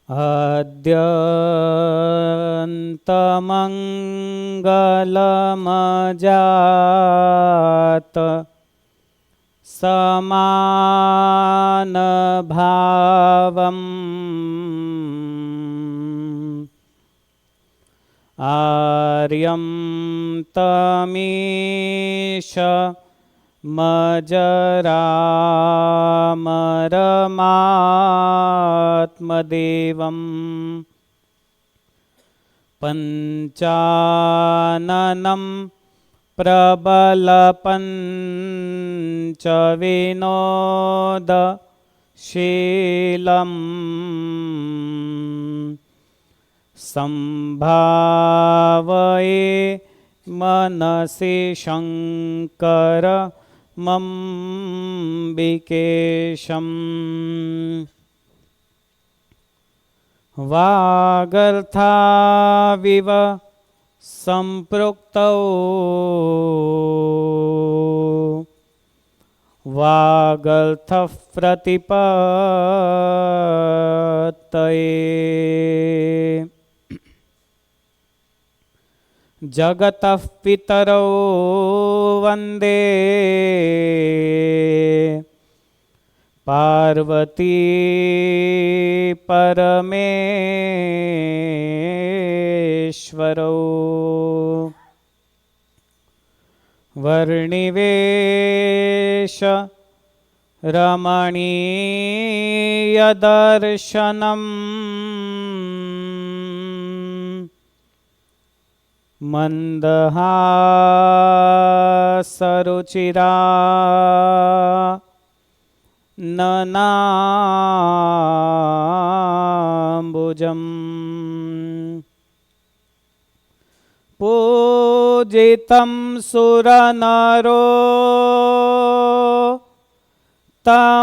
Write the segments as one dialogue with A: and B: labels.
A: अद्यन्तमङ्गलमजात समानभावम् आर्यं तमीश मजरामरमात्मदेवम् पञ्चाननं प्रबलपञ्चविनोदशीलम् संभावये मनसि शङ्करमम्बिकेशम् वागर्थाविव सम्पृक्तौ वागर्थः प्रतिपत्तये जगतः पितरौ वन्दे पार्वती परमेश्वरौ वर्णिवेश रमणीयदर्शनम् मन्दहासरुचिरा ननाम्बुजम् पूजितं सुरनरो तमैर्मुदा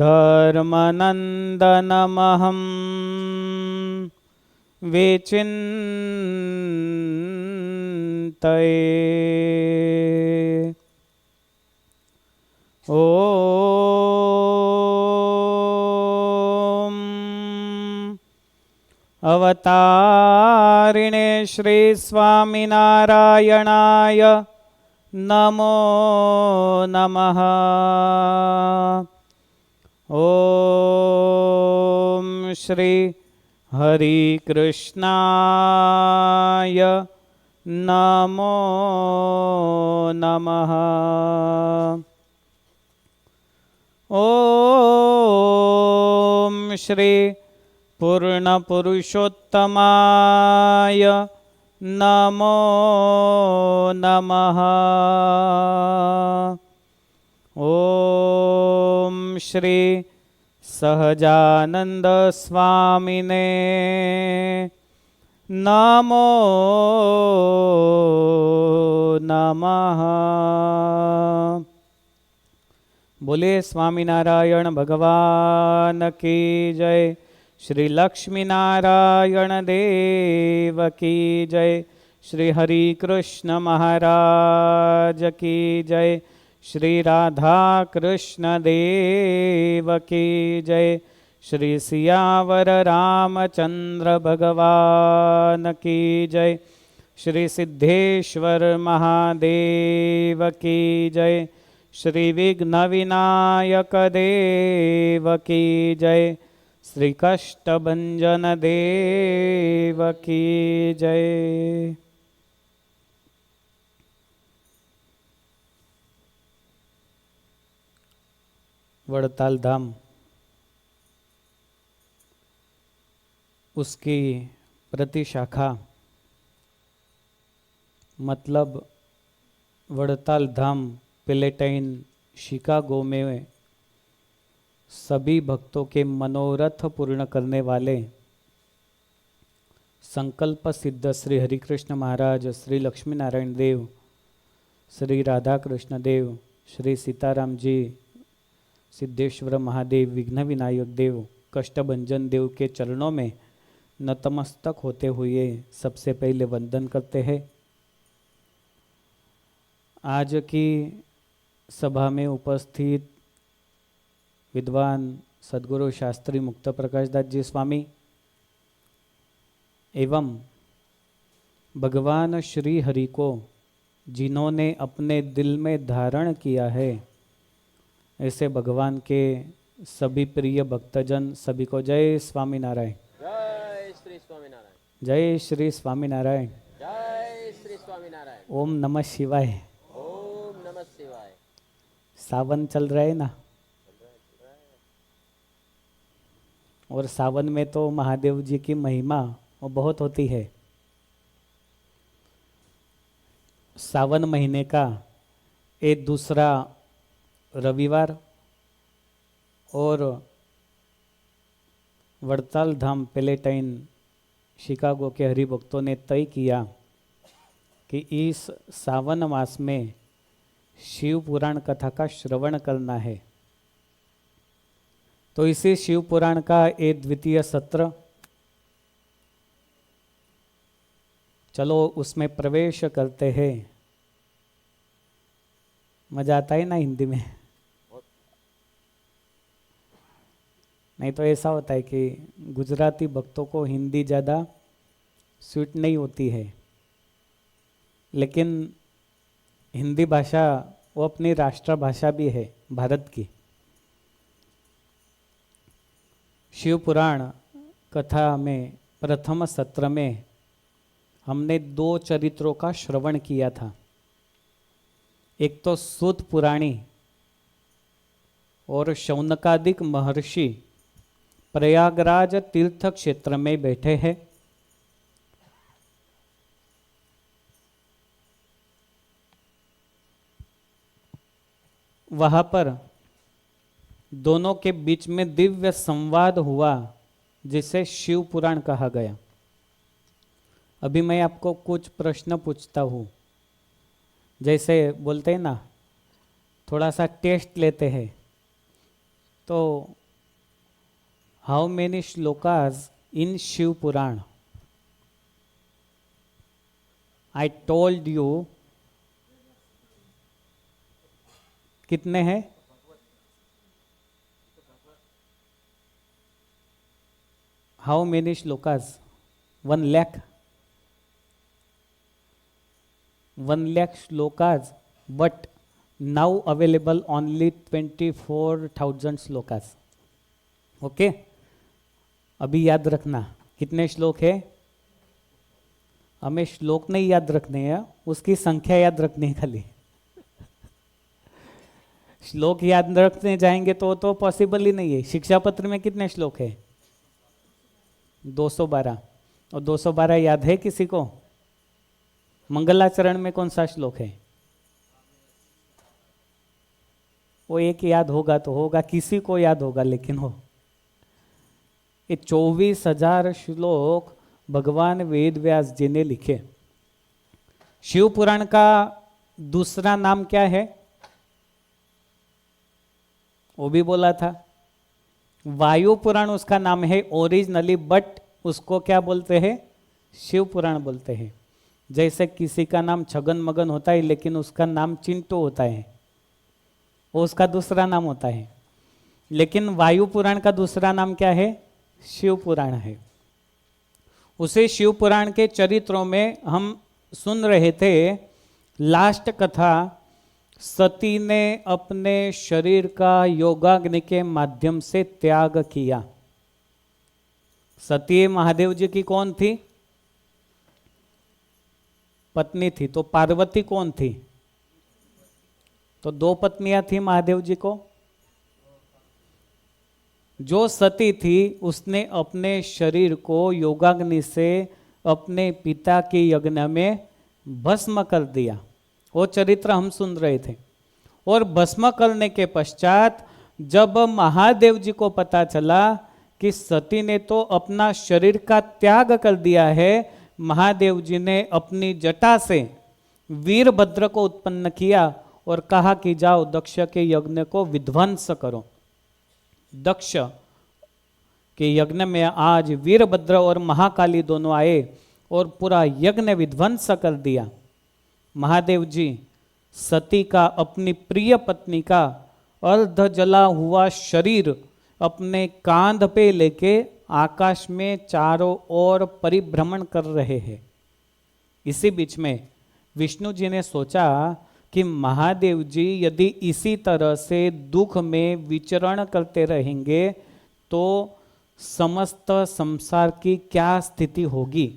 A: धर्मनन्दनमहं विचिन्तये। ॐ अवतारिणे श्री स्वामिनारायणाय नमो नमः। ॐ श्री हरिकृष्णाय नमो नमः। ॐ श्री पूर्णपुरुषोत्तमाय नमो नमः। ॐ श्री सहजानंद स्वामिने नमो नमः। बोले स्वामीनारायण भगवान की जय। श्री लक्ष्मी नारायण देव की जय। श्री हरि कृष्ण महाराज की जय। श्री राधा कृष्ण देव की जय। श्री सियावर रामचंद्र भगवान की जय। श्री सिद्धेश्वर महादेव की जय। श्री विघ्न विनायक देव की जय। श्री कष्टभंजन देव की जय। वड़ताल धाम उसकी प्रतिशाखा मतलब वड़ताल धाम पैलेटाइन शिकागो में सभी भक्तों के मनोरथ पूर्ण करने वाले संकल्प सिद्ध श्री हरिकृष्ण महाराज, श्री लक्ष्मी नारायण देव, श्री राधा कृष्ण देव, श्री सीताराम जी, सिद्धेश्वर महादेव, विघ्न विनायक देव, कष्टभंजन देव के चरणों में नतमस्तक होते हुए सबसे पहले वंदन करते हैं। आज की सभा में उपस्थित विद्वान सद्गुरु शास्त्री मुक्त प्रकाश दास जी स्वामी एवं भगवान श्री हरि को जिन्होंने अपने दिल में धारण किया है, ऐसे भगवान के सभी प्रिय भक्तजन सभी को जय स्वामीनारायण।
B: जय श्री स्वामीनारायण।
A: जय श्री स्वामीनारायण।
B: जय श्री स्वामीनारायण।
A: ओम नमः शिवाय।
B: ओम नमः शिवाय।
A: सावन चल रहा है ना, और सावन में तो महादेव जी की महिमा वो बहुत होती है। सावन महीने का ये दूसरा रविवार और वड़ताल धाम पैलेटाइन शिकागो के हरिभक्तों ने तय किया कि इस सावन मास में शिव पुराण कथा का श्रवण करना है। तो इसी शिव पुराण का ये द्वितीय सत्र, चलो उसमें प्रवेश करते हैं। मजा आता है ना हिंदी में? नहीं तो ऐसा होता है कि गुजराती भक्तों को हिंदी ज़्यादा सूट नहीं होती है, लेकिन हिंदी भाषा वो अपनी राष्ट्रभाषा भी है भारत की। शिव पुराण कथा में प्रथम सत्र में हमने 2 चरित्रों का श्रवण किया था। एक तो सूत पुराणी और शौनकादिक महर्षि प्रयागराज तीर्थ क्षेत्र में बैठे हैं। वहां पर दोनों के बीच में दिव्य संवाद हुआ, जिसे शिव पुराण कहा गया। अभी मैं आपको कुछ प्रश्न पूछता हूँ, जैसे बोलते हैं ना, थोड़ा सा टेस्ट लेते हैं। तो how many shlokas in Shiv Puran? I told you, कितने हैं? How many shlokas? 1 lakh? 1 lakh shlokas, but now available only 24,000 shlokas. Okay, अभी याद रखना कितने श्लोक है। हमें श्लोक नहीं याद रखने हैं, उसकी संख्या याद रखनी है खाली। श्लोक याद रखने जाएंगे तो पॉसिबल ही नहीं है। शिक्षा पत्र में कितने श्लोक है? 212। और 212 याद है किसी को? मंगलाचरण में कौन सा श्लोक है? वो एक याद होगा तो होगा, किसी को याद होगा, लेकिन हो ये 24,000 श्लोक भगवान वेद व्यास जी ने लिखे। शिव पुराण का दूसरा नाम क्या है? वो भी बोला था। वायु पुराण उसका नाम है ओरिजिनली, बट उसको क्या बोलते हैं? शिव पुराण बोलते हैं। जैसे किसी का नाम छगन मगन होता है, लेकिन उसका नाम चिंटू होता है, वो उसका दूसरा नाम होता है। लेकिन वायु पुराण का दूसरा नाम क्या है? शिव पुराण है। उसे शिव पुराण के चरित्रों में हम सुन रहे थे। लास्ट कथा, सती ने अपने शरीर का योगाग्नि के माध्यम से त्याग किया। सती महादेव जी की कौन थी? पत्नी थी। तो पार्वती कौन थी? तो 2 पत्नियां थी महादेव जी को। जो सती थी उसने अपने शरीर को योगाग्नि से अपने पिता के यज्ञ में भस्म कर दिया। वो चरित्र हम सुन रहे थे। और भस्म करने के पश्चात जब महादेव जी को पता चला कि सती ने तो अपना शरीर का त्याग कर दिया है, महादेव जी ने अपनी जटा से वीरभद्र को उत्पन्न किया और कहा कि जाओ दक्ष के यज्ञ को विध्वंस करो। दक्ष के यज्ञ में आज वीरभद्र और महाकाली दोनों आए और पूरा यज्ञ विध्वंस कर दिया। महादेव जी सती का अपनी प्रिय पत्नी का अर्ध जला हुआ शरीर अपने कांध पे लेके आकाश में चारों ओर परिभ्रमण कर रहे हैं। इसी बीच में विष्णु जी ने सोचा कि महादेव जी यदि इसी तरह से दुख में विचरण करते रहेंगे तो समस्त संसार की क्या स्थिति होगी।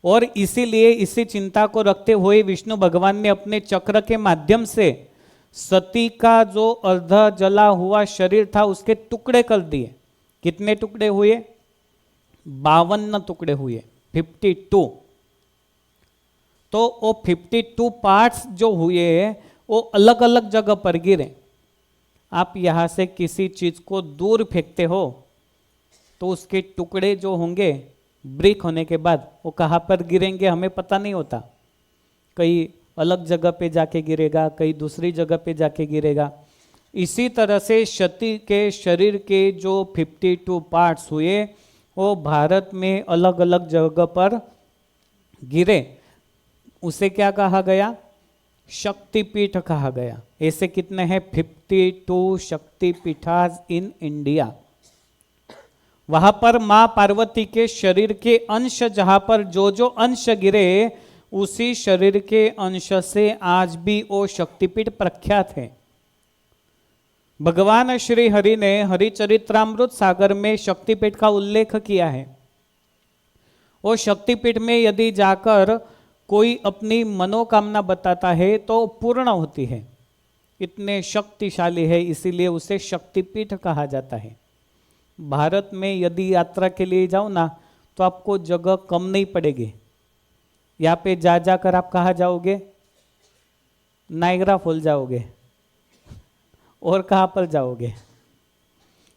A: और इसीलिए इसी चिंता को रखते हुए विष्णु भगवान ने अपने चक्र के माध्यम से सती का जो अर्ध जला हुआ शरीर था उसके टुकड़े कर दिए। कितने टुकड़े हुए? 52 टुकड़े हुए, 52। तो वो 52 पार्ट्स जो हुए वो अलग अलग जगह पर गिरे। आप यहां से किसी चीज को दूर फेंकते हो तो उसके टुकड़े जो होंगे ब्रेक होने के बाद वो कहाँ पर गिरेंगे हमें पता नहीं होता। कहीं अलग जगह पे जाके गिरेगा, कहीं दूसरी जगह पे जाके गिरेगा। इसी तरह से सती के शरीर के जो 52 पार्ट्स हुए वो भारत में अलग अलग जगह पर गिरे। उसे क्या कहा गया? शक्तिपीठ कहा गया। ऐसे कितने हैं? 52 शक्तिपीठास इन इंडिया। वहां पर मां पार्वती के शरीर के अंश, जहां पर जो जो अंश गिरे उसी शरीर के अंश से आज भी वो शक्तिपीठ प्रख्यात है। भगवान श्री हरि ने हरिचरित्रामृत सागर में शक्तिपीठ का उल्लेख किया है। वो शक्तिपीठ में यदि जाकर कोई अपनी मनोकामना बताता है तो पूर्ण होती है। इतने शक्तिशाली है, इसीलिए उसे शक्तिपीठ कहा जाता है। भारत में यदि यात्रा के लिए जाओ ना तो आपको जगह कम नहीं पड़ेगी। यहाँ पे जा जाकर आप कहाँ जाओगे? नायग्रा फॉल जाओगे और कहाँ पर जाओगे?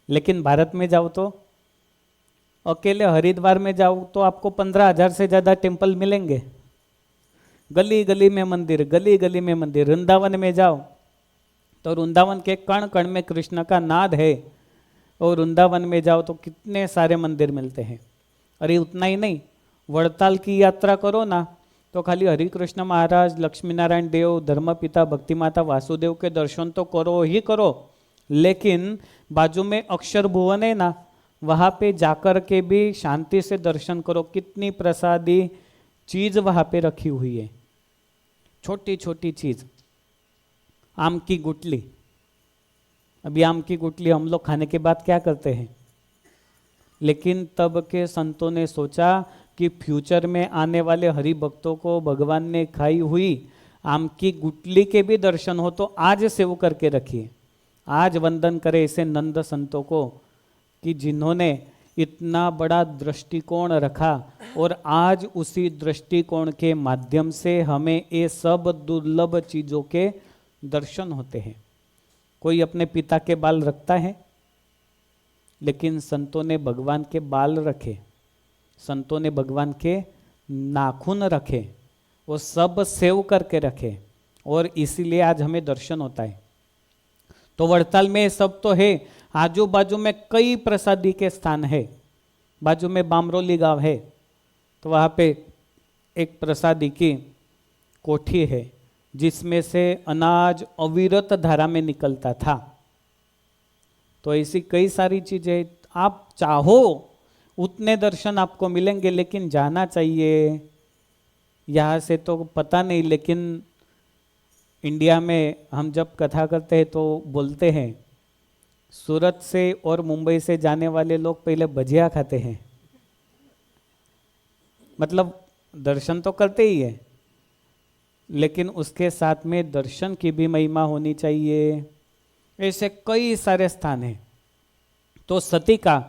A: लेकिन भारत में जाओ तो अकेले हरिद्वार में जाओ तो आपको 15,000 से ज़्यादा टेम्पल मिलेंगे। गली गली में मंदिर, गली गली में मंदिर। वृंदावन में जाओ तो वृंदावन के कण कण में कृष्ण का नाद है। और वृंदावन में जाओ तो कितने सारे मंदिर मिलते हैं। अरे उतना ही नहीं, वड़ताल की यात्रा करो ना तो खाली हरि कृष्ण महाराज, लक्ष्मी नारायण देव, धर्मपिता, भक्ति माता वासुदेव के दर्शन तो करो ही करो, लेकिन बाजू में अक्षर भुवन है ना, वहाँ पे जाकर के भी शांति से दर्शन करो। कितनी प्रसादी चीज वहाँ पे रखी हुई है, छोटी छोटी चीज। आम की गुटली, अभी आम की गुटली हम लोग खाने के बाद क्या करते हैं, लेकिन तब के संतों ने सोचा कि फ्यूचर में आने वाले हरि भक्तों को भगवान ने खाई हुई आम की गुटली के भी दर्शन हो तो आज सेव करके रखिए, आज वंदन करें ऐसे नंद संतों को कि जिन्होंने इतना बड़ा दृष्टिकोण रखा और आज उसी दृष्टिकोण के माध्यम से हमें ये सब दुर्लभ चीज़ों के दर्शन होते हैं। कोई अपने पिता के बाल रखता है, लेकिन संतों ने भगवान के बाल रखे, संतों ने भगवान के नाखून रखे, वो सब सेव करके रखे और इसीलिए आज हमें दर्शन होता है। तो वड़ताल में सब तो है, आजू बाजू में कई प्रसादी के स्थान है। बाजू में बामरोली गांव है तो वहाँ पे एक प्रसादी की कोठी है जिसमें से अनाज अविरत धारा में निकलता था। तो ऐसी कई सारी चीजें, आप चाहो उतने दर्शन आपको मिलेंगे, लेकिन जाना चाहिए। यहाँ से तो पता नहीं, लेकिन इंडिया में हम जब कथा करते हैं तो बोलते हैं सूरत से और मुंबई से जाने वाले लोग पहले भजिया खाते हैं। मतलब दर्शन तो करते ही है, लेकिन उसके साथ में दर्शन की भी महिमा होनी चाहिए। ऐसे कई सारे स्थान हैं। तो सती का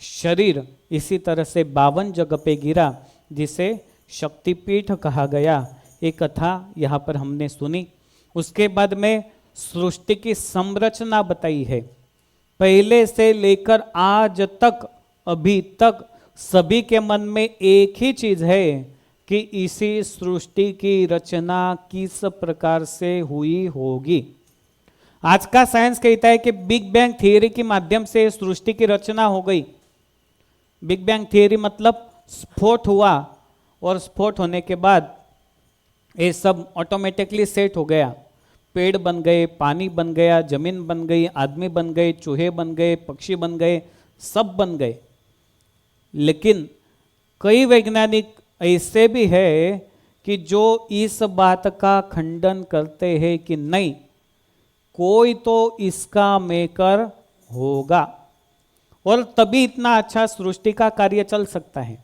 A: शरीर इसी तरह से 52 जगह पे गिरा जिसे शक्तिपीठ कहा गया। एक कथा यहाँ पर हमने सुनी। उसके बाद में सृष्टि की संरचना बताई है। पहले से लेकर आज तक, अभी तक सभी के मन में एक ही चीज है कि इसी सृष्टि की रचना किस प्रकार से हुई होगी। आज का साइंस कहता है कि बिग बैंग थियरी के माध्यम से सृष्टि की रचना हो गई। बिग बैंग थियरी मतलब स्फोट हुआ और स्फोट होने के बाद ये सब ऑटोमेटिकली सेट हो गया। पेड़ बन गए, पानी बन गया, जमीन बन गई, आदमी बन गए, चूहे बन गए, पक्षी बन गए, सब बन गए। लेकिन कई वैज्ञानिक ऐसे भी है कि जो इस बात का खंडन करते हैं कि नहीं, कोई तो इसका मेकर होगा और तभी इतना अच्छा सृष्टि का कार्य चल सकता है।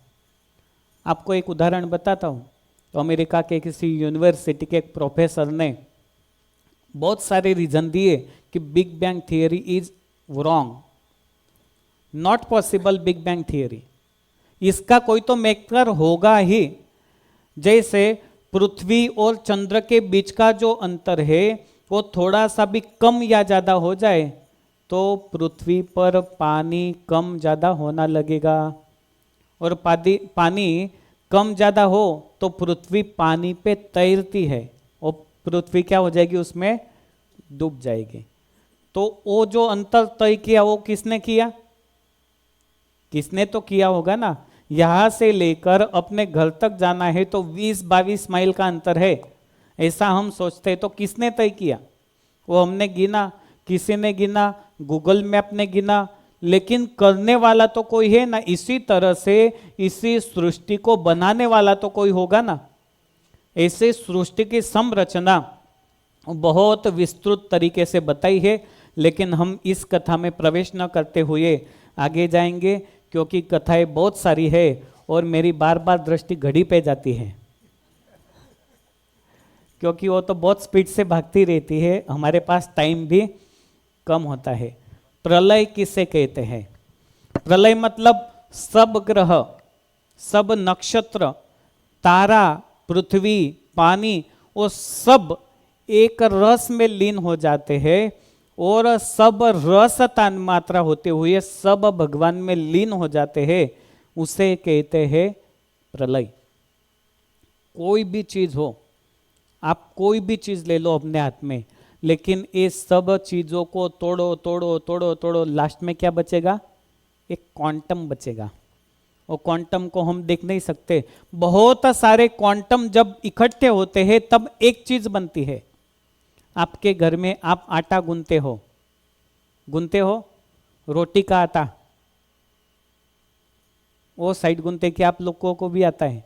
A: आपको एक उदाहरण बताता हूँ। तो अमेरिका के किसी यूनिवर्सिटी के एक प्रोफेसर ने बहुत सारे रीजन दिए कि big bang theory is wrong, not possible big bang theory, इसका कोई तो मेकर होगा ही। जैसे पृथ्वी और चंद्र के बीच का जो अंतर है वो थोड़ा सा भी कम या ज़्यादा हो जाए तो पृथ्वी पर पानी कम ज़्यादा होना लगेगा, और पानी कम ज़्यादा हो तो पृथ्वी पानी पे तैरती है और पृथ्वी क्या हो जाएगी, उसमें डूब जाएगी। तो वो जो अंतर तय किया वो किसने किया? किसने तो किया होगा ना। यहाँ से लेकर अपने घर तक जाना है तो 20-22 माइल का अंतर है, ऐसा हम सोचते हैं। तो किसने तय किया? वो हमने गिना, किसी ने गिना, गूगल मैप ने गिना, लेकिन करने वाला तो कोई है ना। इसी तरह से इसी सृष्टि को बनाने वाला तो कोई होगा ना। ऐसे सृष्टि की संरचना बहुत विस्तृत तरीके से बताई है, लेकिन हम इस कथा में प्रवेश न करते हुए आगे जाएंगे, क्योंकि कथाएं बहुत सारी है और मेरी बार बार दृष्टि घड़ी पे जाती है, क्योंकि वो तो बहुत स्पीड से भागती रहती है, हमारे पास टाइम भी कम होता है। प्रलय किसे कहते हैं? प्रलय मतलब सब ग्रह, सब नक्षत्र, तारा, पृथ्वी, पानी, वो सब एक रस में लीन हो जाते हैं और सब रस तान मात्रा होते हुए सब भगवान में लीन हो जाते हैं, उसे कहते हैं प्रलय। कोई भी चीज हो, आप कोई भी चीज ले लो अपने हाथ में, लेकिन ये सब चीजों को तोड़ो तोड़ो तोड़ो तोड़ो, लास्ट में क्या बचेगा? एक क्वांटम बचेगा। वो क्वांटम को हम देख नहीं सकते। बहुत सारे क्वांटम जब इकट्ठे होते हैं तब एक चीज बनती है। आपके घर में आप आटा गूंथते हो रोटी का आटा, वो साइड गूंथते कि आप लोगों को भी आता है?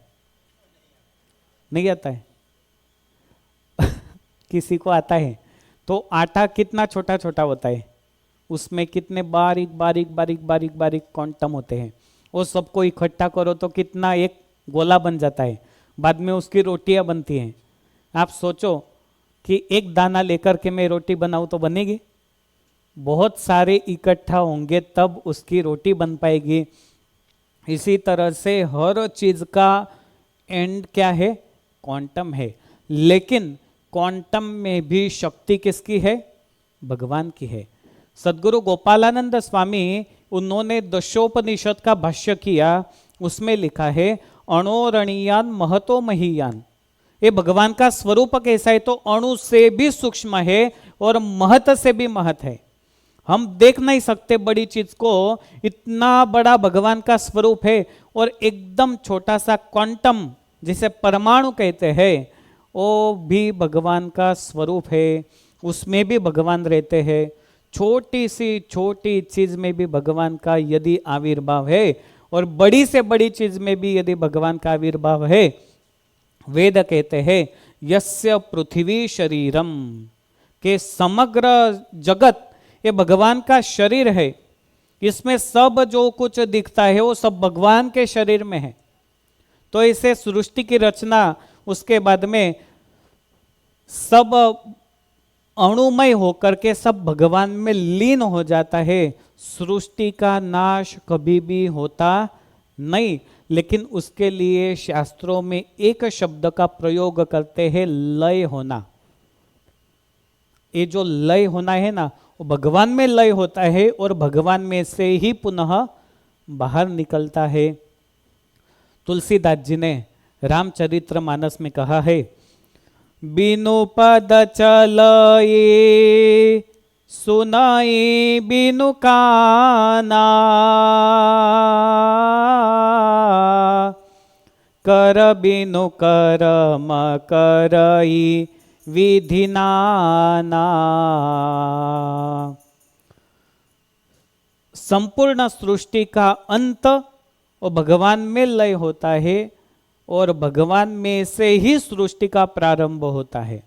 A: नहीं आता है किसी को आता है। तो आटा कितना छोटा छोटा होता है, उसमें कितने बारीक बारीक बारीक बारीक बारीक क्वांटम होते हैं। वो सबको इकट्ठा करो तो कितना एक गोला बन जाता है, बाद में उसकी रोटियां बनती हैं। आप सोचो कि एक दाना लेकर के मैं रोटी बनाऊं तो बनेगी? बहुत सारे इकट्ठा होंगे तब उसकी रोटी बन पाएगी। इसी तरह से हर चीज का एंड क्या है? क्वांटम है। लेकिन क्वांटम में भी शक्ति किसकी है? भगवान की है। सद्गुरु गोपालानंद स्वामी, उन्होंने दशोपनिषद का भाष्य किया, उसमें लिखा है अणोरणीयान महतो महीयान। ये भगवान का स्वरूप कैसा है? तो अणु से भी सूक्ष्म है और महत से भी महत है। हम देख नहीं सकते बड़ी चीज को, इतना बड़ा भगवान का स्वरूप है। और एकदम छोटा सा क्वांटम जिसे परमाणु कहते हैं, वो भी भगवान का स्वरूप है, उसमें भी भगवान रहते हैं। छोटी सी छोटी चीज में भी भगवान का यदि आविर्भाव है और बड़ी से बड़ी चीज में भी यदि भगवान का आविर्भाव है, वेद कहते हैं यस्य पृथ्वी शरीरम, के समग्र जगत ये भगवान का शरीर है। इसमें सब जो कुछ दिखता है वो सब भगवान के शरीर में है। तो इसे सृष्टि की रचना, उसके बाद में सब अणुमय होकर के सब भगवान में लीन हो जाता है। सृष्टि का नाश कभी भी होता नहीं, लेकिन उसके लिए शास्त्रों में एक शब्द का प्रयोग करते हैं, लय होना। ये जो लय होना है ना, वो भगवान में लय होता है और भगवान में से ही पुनः बाहर निकलता है। तुलसीदास जी ने रामचरितमानस में कहा है, बिनु पद चलए सुनाई बिनु काना, कर बिनु कर्म करई विधि नाना। संपूर्ण सृष्टि का अंत और भगवान में लय होता है और भगवान में से ही सृष्टि का प्रारंभ होता है।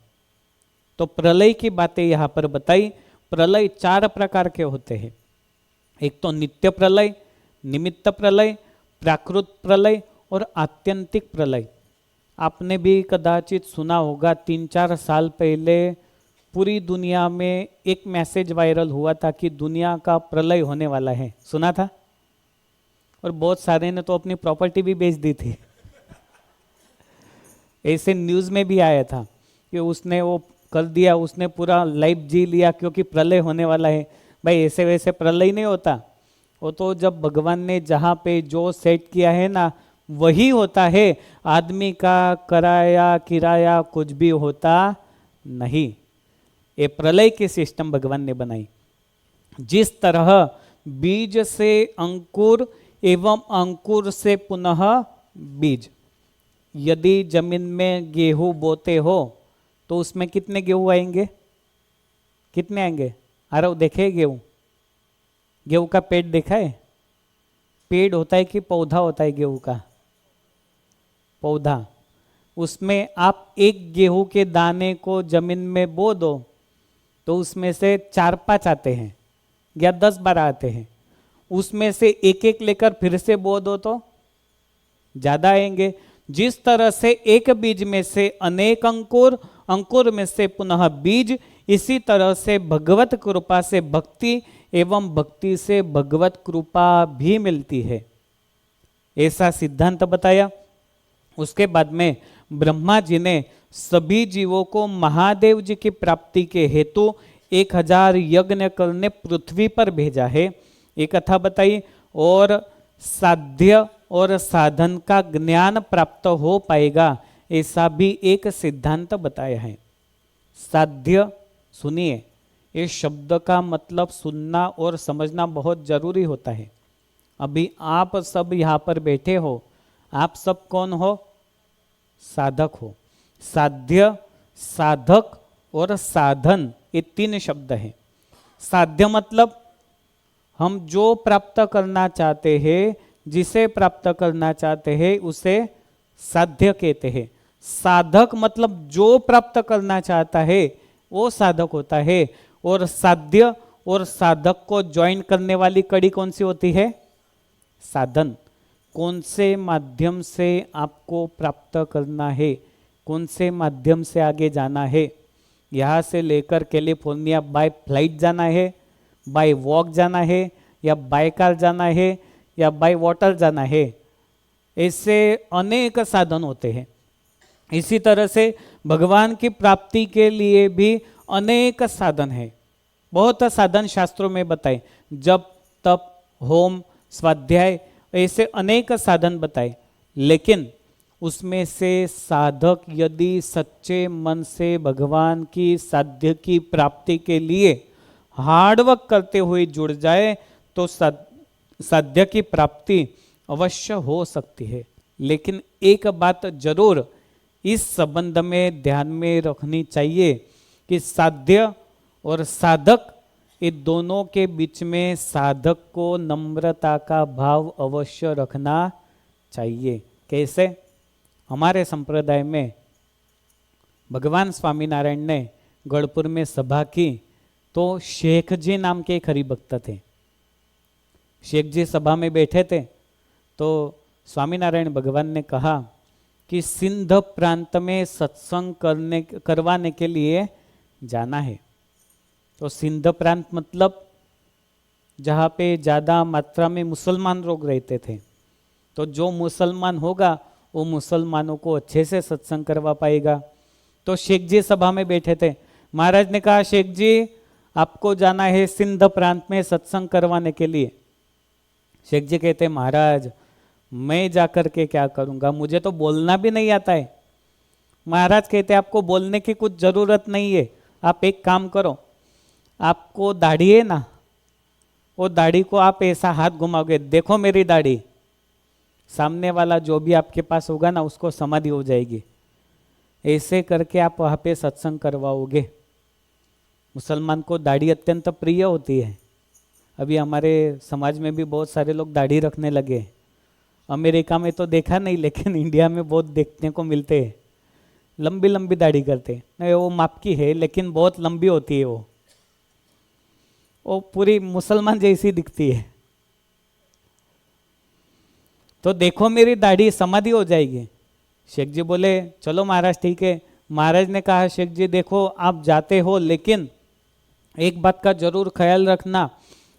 A: तो प्रलय की बातें यहाँ पर बताई। प्रलय 4 प्रकार के होते हैं। एक तो नित्य प्रलय, निमित्त प्रलय, प्राकृत प्रलय और आत्यंतिक प्रलय। आपने भी कदाचित सुना होगा 3-4 साल पहले पूरी दुनिया में एक मैसेज वायरल हुआ था कि दुनिया का प्रलय होने वाला है। सुना था? और बहुत सारे ने तो अपनी प्रॉपर्टी भी बेच दी थी। ऐसे न्यूज़ में भी आया था कि उसने वो कर दिया, उसने पूरा लाइफ जी लिया क्योंकि प्रलय होने वाला है। भाई ऐसे वैसे प्रलय नहीं होता, वो तो जब भगवान ने जहाँ पे जो सेट किया है ना वही होता है। आदमी का कराया किराया कुछ भी होता नहीं। ये प्रलय की सिस्टम भगवान ने बनाई। जिस तरह बीज से अंकुर एवं अंकुर से पुनः बीज, यदि जमीन में गेहूं बोते हो तो उसमें कितने गेहूं आएंगे? कितने आएंगे? अरे देखे गेहूं, गेहूं का पेड़ देखा है? पेड़ होता है कि पौधा होता है गेहूं का? पौधा। उसमें आप एक गेहूं के दाने को जमीन में बो दो तो उसमें से 4-5 आते हैं या 10-12 आते हैं। उसमें से एक एक लेकर फिर से बो दो तो ज्यादा आएंगे। जिस तरह से एक बीज में से अनेक अंकुर, अंकुर में से पुनः बीज, इसी तरह से भगवत कृपा से भक्ति एवं भक्ति से भगवत कृपा भी मिलती है, ऐसा सिद्धांत बताया। उसके बाद में ब्रह्मा जी ने सभी जीवों को महादेव जी की प्राप्ति के हेतु 1000 यज्ञ करने पृथ्वी पर भेजा है, ये कथा बताई। और साध्य और साधन का ज्ञान प्राप्त हो पाएगा, ऐसा भी एक सिद्धांत बताया है। साध्य, सुनिए, इस शब्द का मतलब सुनना और समझना बहुत जरूरी होता है। अभी आप सब यहाँ पर बैठे हो, आप सब कौन हो? साधक हो। साध्य, साधक और साधन, ये 3 शब्द हैं। साध्य मतलब हम जो प्राप्त करना चाहते हैं, जिसे प्राप्त करना चाहते हैं उसे साध्य कहते हैं। साधक मतलब जो प्राप्त करना चाहता है वो साधक होता है। और साध्य और साधक को ज्वाइन करने वाली कड़ी कौन सी होती है? साधन। कौन से माध्यम से आपको प्राप्त करना है, कौन से माध्यम से आगे जाना है। यहाँ से लेकर कैलिफोर्निया बाय फ्लाइट जाना है, बाय वॉक जाना है, या बाय कार जाना है, या बाय वाटर जाना है। ऐसे अनेक साधन होते हैं। इसी तरह से भगवान की प्राप्ति के लिए भी अनेक साधन है। बहुत साधन शास्त्रों में बताए, जप, तप, होम, स्वाध्याय, ऐसे अनेक साधन बताए। लेकिन उसमें से साधक यदि सच्चे मन से भगवान की साध्य की प्राप्ति के लिए हार्डवर्क करते हुए जुड़ जाए तो साध्य की प्राप्ति अवश्य हो सकती है। लेकिन एक बात जरूर इस संबंध में ध्यान में रखनी चाहिए कि साध्य और साधक, ये दोनों के बीच में साधक को नम्रता का भाव अवश्य रखना चाहिए। कैसे? हमारे संप्रदाय में भगवान स्वामीनारायण ने गढ़पुर में सभा की तो शेख जी नाम के एक हरिभक्त थे। शेख जी सभा में बैठे थे तो स्वामीनारायण भगवान ने कहा कि सिंध प्रांत में सत्संग करवाने के लिए जाना है। तो सिंध प्रांत मतलब जहाँ पे ज़्यादा मात्रा में मुसलमान लोग रहते थे। तो जो मुसलमान होगा वो मुसलमानों को अच्छे से सत्संग करवा पाएगा। तो शेख जी सभा में बैठे थे। महाराज ने कहा, शेख जी आपको जाना है सिंध प्रांत में सत्संग करवाने के लिए। शेख जी कहते, महाराज मैं जाकर के क्या करूँगा, मुझे तो बोलना भी नहीं आता है। महाराज कहते, आपको बोलने की कुछ ज़रूरत नहीं है, आप एक काम करो, आपको दाढ़ी है ना, वो दाढ़ी को आप ऐसा हाथ घुमाओगे, देखो मेरी दाढ़ी, सामने वाला जो भी आपके पास होगा ना उसको समाधि हो जाएगी। ऐसे करके आप वहाँ पे सत्संग करवाओगे। मुसलमान को दाढ़ी अत्यंत प्रिय होती है। अभी हमारे समाज में भी बहुत सारे लोग दाढ़ी रखने लगे। अमेरिका में तो देखा नहीं, लेकिन इंडिया में बहुत देखने को मिलते हैं। लंबी लंबी दाढ़ी करते हैं, वो माप की है लेकिन बहुत लंबी होती है। वो पूरी मुसलमान जैसी दिखती है। तो देखो मेरी दाढ़ी, समाधि हो जाएगी। शेख जी बोले चलो महाराज ठीक है। महाराज ने कहा शेख जी देखो आप जाते हो, लेकिन एक बात का जरूर ख्याल रखना,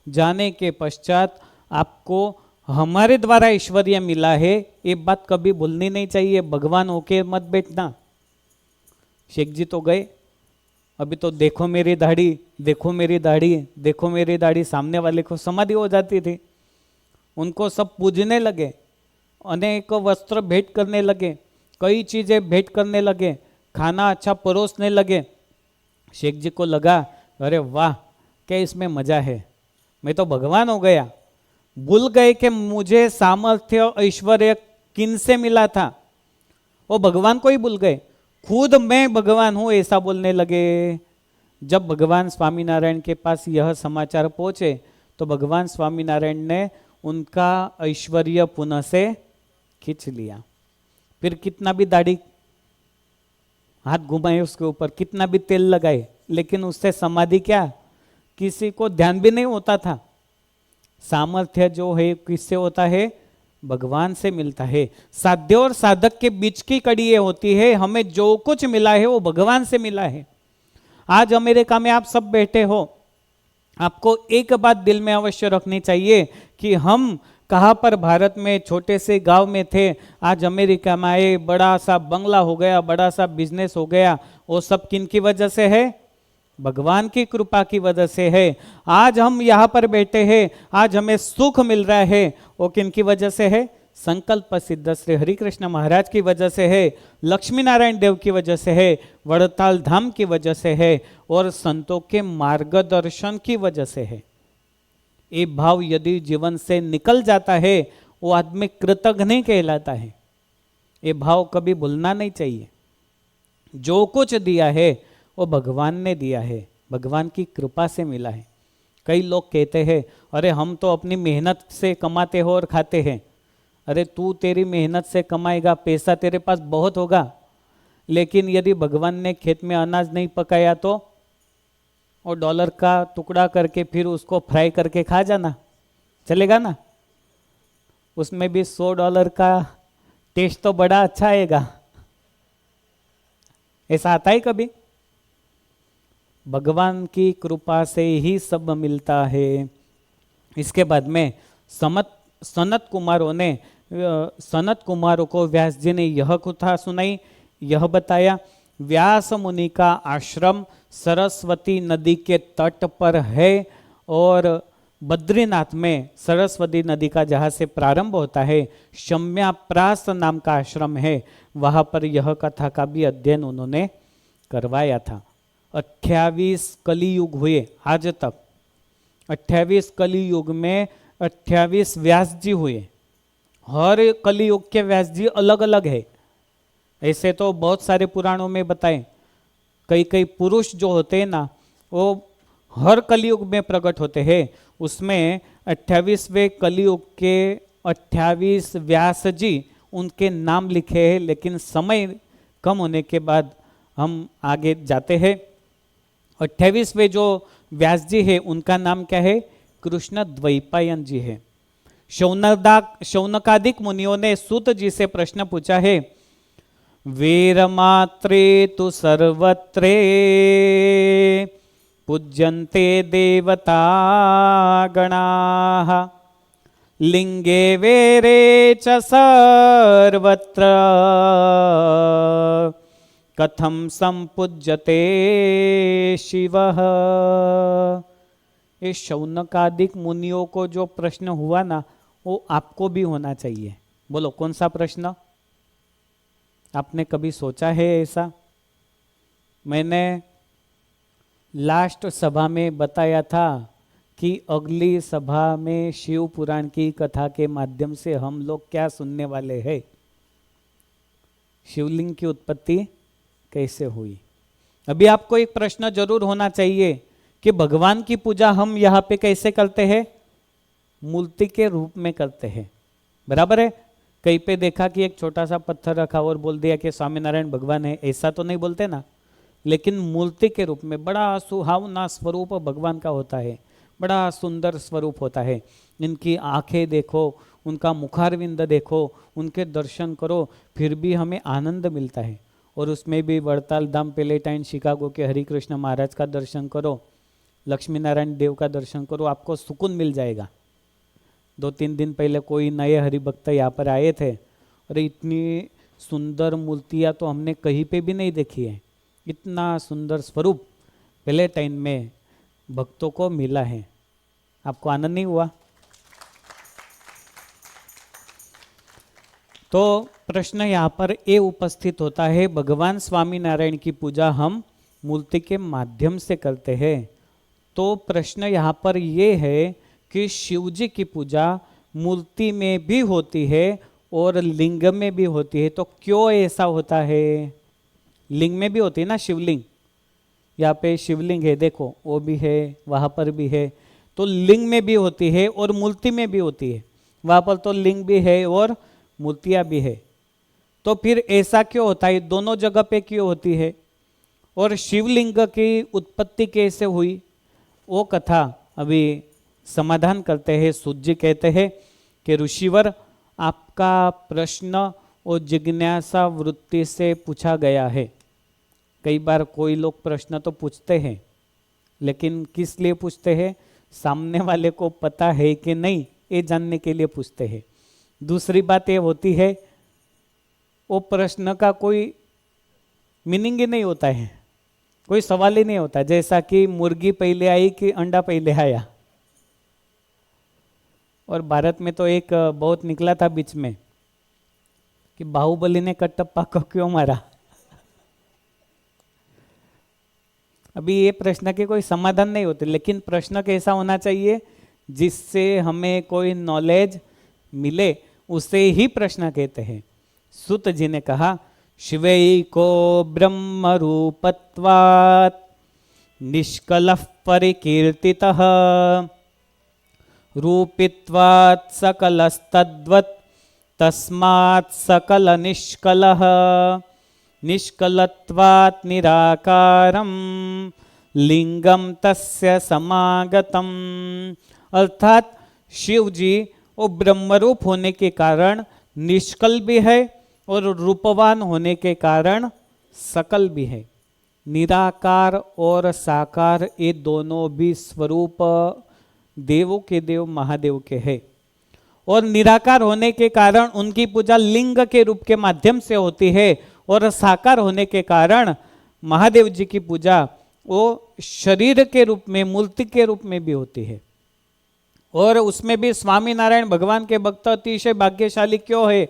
A: जाने के पश्चात आपको हमारे द्वारा ऐश्वर्य मिला है, ये बात कभी भूलनी नहीं चाहिए। भगवान होके मत बैठना। शेख जी तो गए। अभी तो देखो मेरी दाढ़ी, देखो मेरी दाढ़ी, देखो मेरी दाढ़ी, सामने वाले को समाधि हो जाती थी। उनको सब पूजने लगे, अनेक वस्त्र भेंट करने लगे, कई चीजें भेंट करने लगे, खाना अच्छा परोसने लगे। शेख जी को लगा अरे वाह क्या इसमें मजा है, मैं तो भगवान हो गया। भूल गए कि मुझे सामर्थ्य ऐश्वर्य किन से मिला था। वो भगवान को ही भूल गए, खुद मैं भगवान हूं ऐसा बोलने लगे। जब भगवान स्वामीनारायण के पास यह समाचार पहुंचे तो भगवान स्वामीनारायण ने उनका ऐश्वर्य पुनः से खींच लिया। फिर कितना भी दाढ़ी हाथ घुमाए उसके ऊपर, कितना भी तेल लगाए, लेकिन उससे समाधि क्या, किसी को ध्यान भी नहीं होता था। सामर्थ्य जो है किससे होता है, भगवान से मिलता है। साध्य और साधक के बीच की कड़ी ये होती है, हमें जो कुछ मिला है वो भगवान से मिला है। आज अमेरिका में आप सब बैठे हो, आपको एक बात दिल में अवश्य रखनी चाहिए कि हम कहाँ पर भारत में छोटे से गांव में थे, आज अमेरिका में आए, बड़ा सा बंगला हो गया, बड़ा सा बिजनेस हो गया। वो सब किन की वजह से है, भगवान की कृपा की वजह से है। आज हम यहाँ पर बैठे हैं, आज हमें सुख मिल रहा है, वो किन की वजह से है, संकल्प सिद्ध श्री हरिकृष्ण महाराज की वजह से है, लक्ष्मी नारायण देव की वजह से है, वड़ताल धाम की वजह से है, और संतों के मार्गदर्शन की वजह से है। ये भाव यदि जीवन से निकल जाता है वो आदमी कृतज्ञ नहीं कहलाता है। ये भाव कभी भूलना नहीं चाहिए। जो कुछ दिया है वो भगवान ने दिया है, भगवान की कृपा से मिला है। कई लोग कहते हैं अरे हम तो अपनी मेहनत से कमाते हो और खाते हैं। अरे तू तेरी मेहनत से कमाएगा, पैसा तेरे पास बहुत होगा, लेकिन यदि भगवान ने खेत में अनाज नहीं पकाया तो और डॉलर का टुकड़ा करके फिर उसको फ्राई करके खा जाना, चलेगा ना? उसमें भी $100 का टेस्ट तो बड़ा अच्छा आएगा। ऐसा आता है कभी? भगवान की कृपा से ही सब मिलता है। इसके बाद में सनत कुमारों को व्यास जी ने यह कथा सुनाई, यह बताया। व्यास मुनि का आश्रम सरस्वती नदी के तट पर है और बद्रीनाथ में सरस्वती नदी का जहाँ से प्रारंभ होता है शम्याप्रास नाम का आश्रम है, वहाँ पर यह कथा का भी अध्ययन उन्होंने करवाया था। 28 कलियुग हुए आज तक। 28 कलियुग में 28 व्यास जी हुए। हर कलियुग के व्यास जी अलग अलग है। ऐसे तो बहुत सारे पुराणों में बताए, कई कई पुरुष जो होते हैं ना वो हर कलियुग में प्रकट होते हैं। उसमें 28वें कलियुग के 28 व्यास जी उनके नाम लिखे हैं, लेकिन समय कम होने के बाद हम आगे जाते हैं। 28वें जो व्यास जी है उनका नाम क्या है, कृष्ण द्वैपायन जी है। शौनकादिक मुनियों ने सूत जी से प्रश्न पूछा है, वीरमात्रे तु सर्वत्रे पूज्यन्ते देवता गणाः लिंगे वेरे च सर्वत्र कथम संपूज्यते शिवः। ये शौनकादिक मुनियों को जो प्रश्न हुआ ना वो आपको भी होना चाहिए। बोलो कौन सा प्रश्न? आपने कभी सोचा है ऐसा? मैंने लास्ट सभा में बताया था कि अगली सभा में शिव पुराण की कथा के माध्यम से हम लोग क्या सुनने वाले हैं। शिवलिंग की उत्पत्ति कैसे हुई। अभी आपको एक प्रश्न जरूर होना चाहिए कि भगवान की पूजा हम यहाँ पे कैसे करते हैं, मूर्ति के रूप में करते हैं, बराबर है। कहीं पे देखा कि एक छोटा सा पत्थर रखा और बोल दिया कि स्वामीनारायण भगवान है, ऐसा तो नहीं बोलते ना। लेकिन मूर्ति के रूप में बड़ा सुहावना स्वरूप भगवान का होता है, बड़ा सुंदर स्वरूप होता है। इनकी आंखें देखो, उनका मुखारविंद देखो, उनके दर्शन करो, फिर भी हमें आनंद मिलता है। और उसमें भी वड़ताल धाम पैलेटाइन शिकागो के हरि कृष्ण महाराज का दर्शन करो, लक्ष्मी नारायण देव का दर्शन करो, आपको सुकून मिल जाएगा। 2-3 दिन पहले कोई नए हरिभक्त यहाँ पर आए थे, और इतनी सुंदर मूर्तियाँ तो हमने कहीं पे भी नहीं देखी है। इतना सुंदर स्वरूप पैलेटाइन में भक्तों को मिला है। आपको आनंद नहीं हुआ? तो प्रश्न यहाँ पर ये उपस्थित होता है, भगवान स्वामीनारायण की पूजा हम मूर्ति के माध्यम से करते हैं। तो प्रश्न यहाँ पर ये है कि शिव जी की पूजा मूर्ति में भी होती है और लिंग में भी होती है, तो क्यों ऐसा होता है? लिंग में भी होती है ना शिवलिंग, यहाँ पे शिवलिंग है देखो, वो भी है, वहाँ पर भी है। तो लिंग में भी होती है और मूर्ति में भी होती है। वहाँ पर तो लिंग भी है और मूर्तियाँ भी है। तो फिर ऐसा क्यों होता है, दोनों जगह पे क्यों होती है? और शिवलिंग की उत्पत्ति कैसे हुई, वो कथा अभी समाधान करते हैं। सूत जी कहते हैं कि ऋषिवर, आपका प्रश्न और जिज्ञासा वृत्ति से पूछा गया है। कई बार कोई लोग प्रश्न तो पूछते हैं, लेकिन किस लिए पूछते हैं? सामने वाले को पता है कि नहीं, ये जानने के लिए पूछते हैं। दूसरी बात ये होती है, वो प्रश्न का कोई मीनिंग ही नहीं होता है, कोई सवाल ही नहीं होता। जैसा कि मुर्गी पहले आई कि अंडा पहले आया। और भारत में तो एक बहुत निकला था बीच में कि बाहुबली ने कटप्पा को क्यों मारा। अभी ये प्रश्न के कोई समाधान नहीं होते, लेकिन प्रश्न कैसा होना चाहिए जिससे हमें कोई नॉलेज मिले, उसे ही प्रश्न कहते हैं। सूत जी ने कहा, शिवैको ब्रह्म रूपत्वात् निष्कलः परिकीर्तितः रूपित्वात् सकलस्तद्वत् तस्मात् सकल निष्कलः निष्कलत्वात् निराकारं लिंगम तस्य समागतम। अर्थात शिव जी वो ब्रह्मरूप होने के कारण निष्कल भी है और रूपवान होने के कारण सकल भी है। निराकार और साकार ये दोनों भी स्वरूप देवों के देव महादेव के हैं। और निराकार होने के कारण उनकी पूजा लिंग के रूप के माध्यम से होती है, और साकार होने के कारण महादेव जी की पूजा वो शरीर के रूप में, मूर्ति के रूप में भी होती है। और उसमें भी स्वामीनारायण भगवान के भक्त अतिशय भाग्यशाली क्यों है?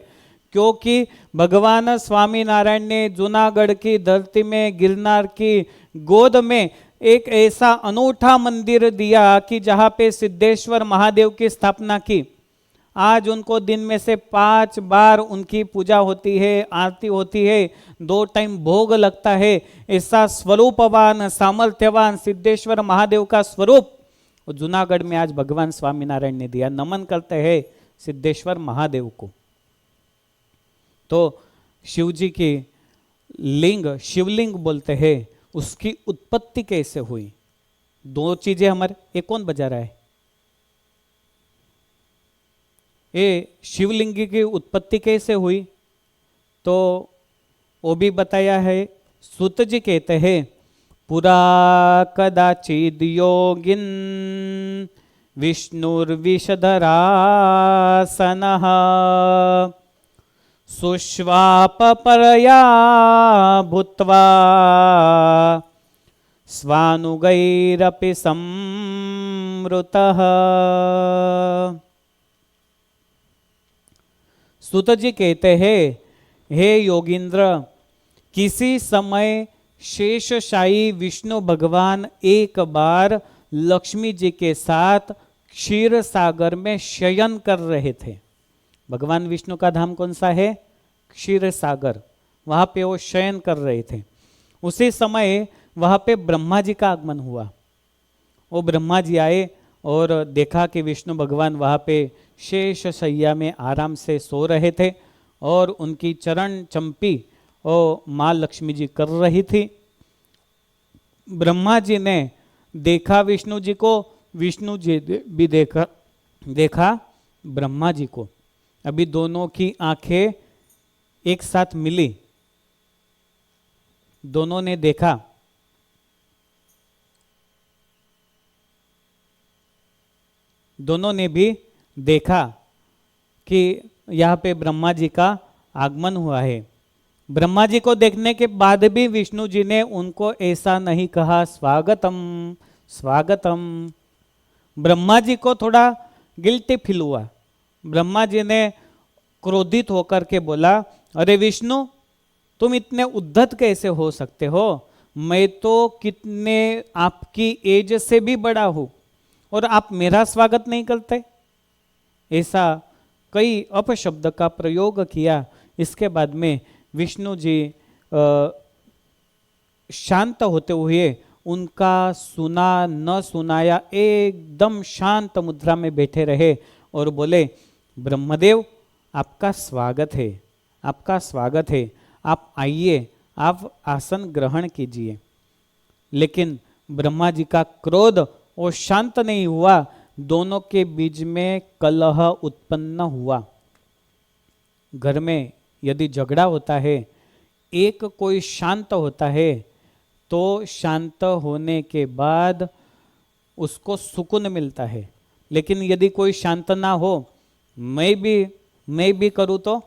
A: क्योंकि भगवान स्वामीनारायण ने जूनागढ़ की धरती में, गिरनार की गोद में एक ऐसा अनूठा मंदिर दिया कि जहाँ पे सिद्धेश्वर महादेव की स्थापना की। आज उनको दिन में से 5 बार उनकी पूजा होती है, आरती होती है, 2 टाइम भोग लगता है। ऐसा स्वरूपवान, सामर्थ्यवान सिद्धेश्वर महादेव का स्वरूप जूनागढ़ में आज भगवान स्वामीनारायण ने दिया। नमन करते हैं सिद्धेश्वर महादेव को। तो शिव जी की लिंग, शिवलिंग बोलते हैं, उसकी उत्पत्ति कैसे हुई? 2 चीजें हमारे, ये कौन बजा रहा है? ये शिवलिंग की उत्पत्ति कैसे हुई? तो वो भी बताया है। सूत जी कहते हैं, पुरा कदाचिद योगिन विष्णुर्विषधरासनः सुश्वापपरया भूत्वा स्वानुगैरपि संवृतः। सूत जी कहते हैं, हे योगींद्र, किसी समय शेषशाही विष्णु भगवान एक बार लक्ष्मी जी के साथ क्षीर सागर में शयन कर रहे थे। भगवान विष्णु का धाम कौन सा है? क्षीर सागर। वहां पे वो शयन कर रहे थे। उसी समय वहां पे ब्रह्मा जी का आगमन हुआ। वो ब्रह्मा जी आए और देखा कि विष्णु भगवान वहां पे शेष शैया में आराम से सो रहे थे और उनकी चरण चंपी वो माँ लक्ष्मी जी कर रही थी। ब्रह्मा जी ने देखा विष्णु जी को, विष्णु जी भी देखा ब्रह्मा जी को। अभी दोनों की आंखें एक साथ मिली, दोनों ने देखा। दोनों ने भी देखा कि यहाँ पे ब्रह्मा जी का आगमन हुआ है। ब्रह्मा जी को देखने के बाद भी विष्णु जी ने उनको ऐसा नहीं कहा स्वागतम स्वागतम। ब्रह्मा जी को थोड़ा गिल्टी फील हुआ। ब्रह्मा जी ने क्रोधित होकर के बोला, अरे विष्णु, तुम इतने उद्धत कैसे हो सकते हो? मैं तो कितने आपकी एज से भी बड़ा हूं और आप मेरा स्वागत नहीं करते। ऐसा कई अपशब्द का प्रयोग किया। इसके बाद में विष्णु जी शांत होते हुए उनका सुना न सुनाया एकदम शांत मुद्रा में बैठे रहे और बोले, ब्रह्मदेव आपका स्वागत है, आपका स्वागत है, आप आइए, आप आसन ग्रहण कीजिए। लेकिन ब्रह्मा जी का क्रोध वो शांत नहीं हुआ। दोनों के बीच में कलह उत्पन्न हुआ। घर में यदि झगड़ा होता है, एक कोई शांत होता है तो शांत होने के बाद उसको सुकून मिलता है। लेकिन यदि कोई शांत ना हो, मैं भी करूँ तो,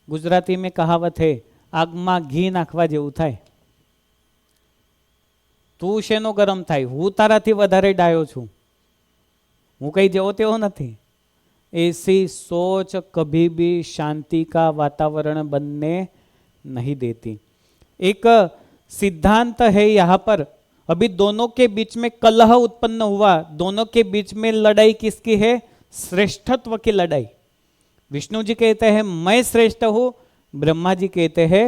A: गुजराती में कहावत है, આગમાં ઘી નાખવા જેવું થાય। તું શેનો ગરમ થાય? હું તારાથી વધારે ડાયો છું, હું કઈ જેવો તેવો નથી। ऐसी सोच कभी भी शांति का वातावरण बनने नहीं देती। एक सिद्धांत है यहाँ पर। अभी दोनों के बीच में कलह उत्पन्न हुआ। दोनों के बीच में लड़ाई किसकी है? श्रेष्ठत्व की लड़ाई। विष्णु जी कहते हैं मैं श्रेष्ठ हूं, ब्रह्मा जी कहते हैं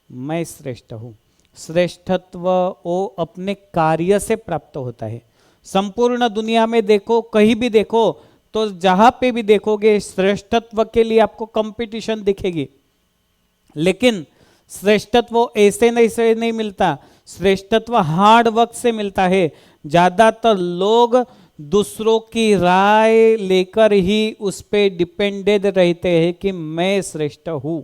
A: मैं श्रेष्ठ हूं। श्रेष्ठत्व वो अपने कार्य से प्राप्त होता है। संपूर्ण दुनिया में देखो, कहीं भी देखो, तो जहां पे भी देखोगे श्रेष्ठत्व के लिए आपको कंपटीशन दिखेगी। लेकिन श्रेष्ठत्व ऐसे नहीं मिलता। श्रेष्ठत्व हार्ड वर्क से मिलता है। ज्यादातर लोग दूसरों की राय लेकर ही उस पे डिपेंडेड रहते हैं कि मैं श्रेष्ठ हूं।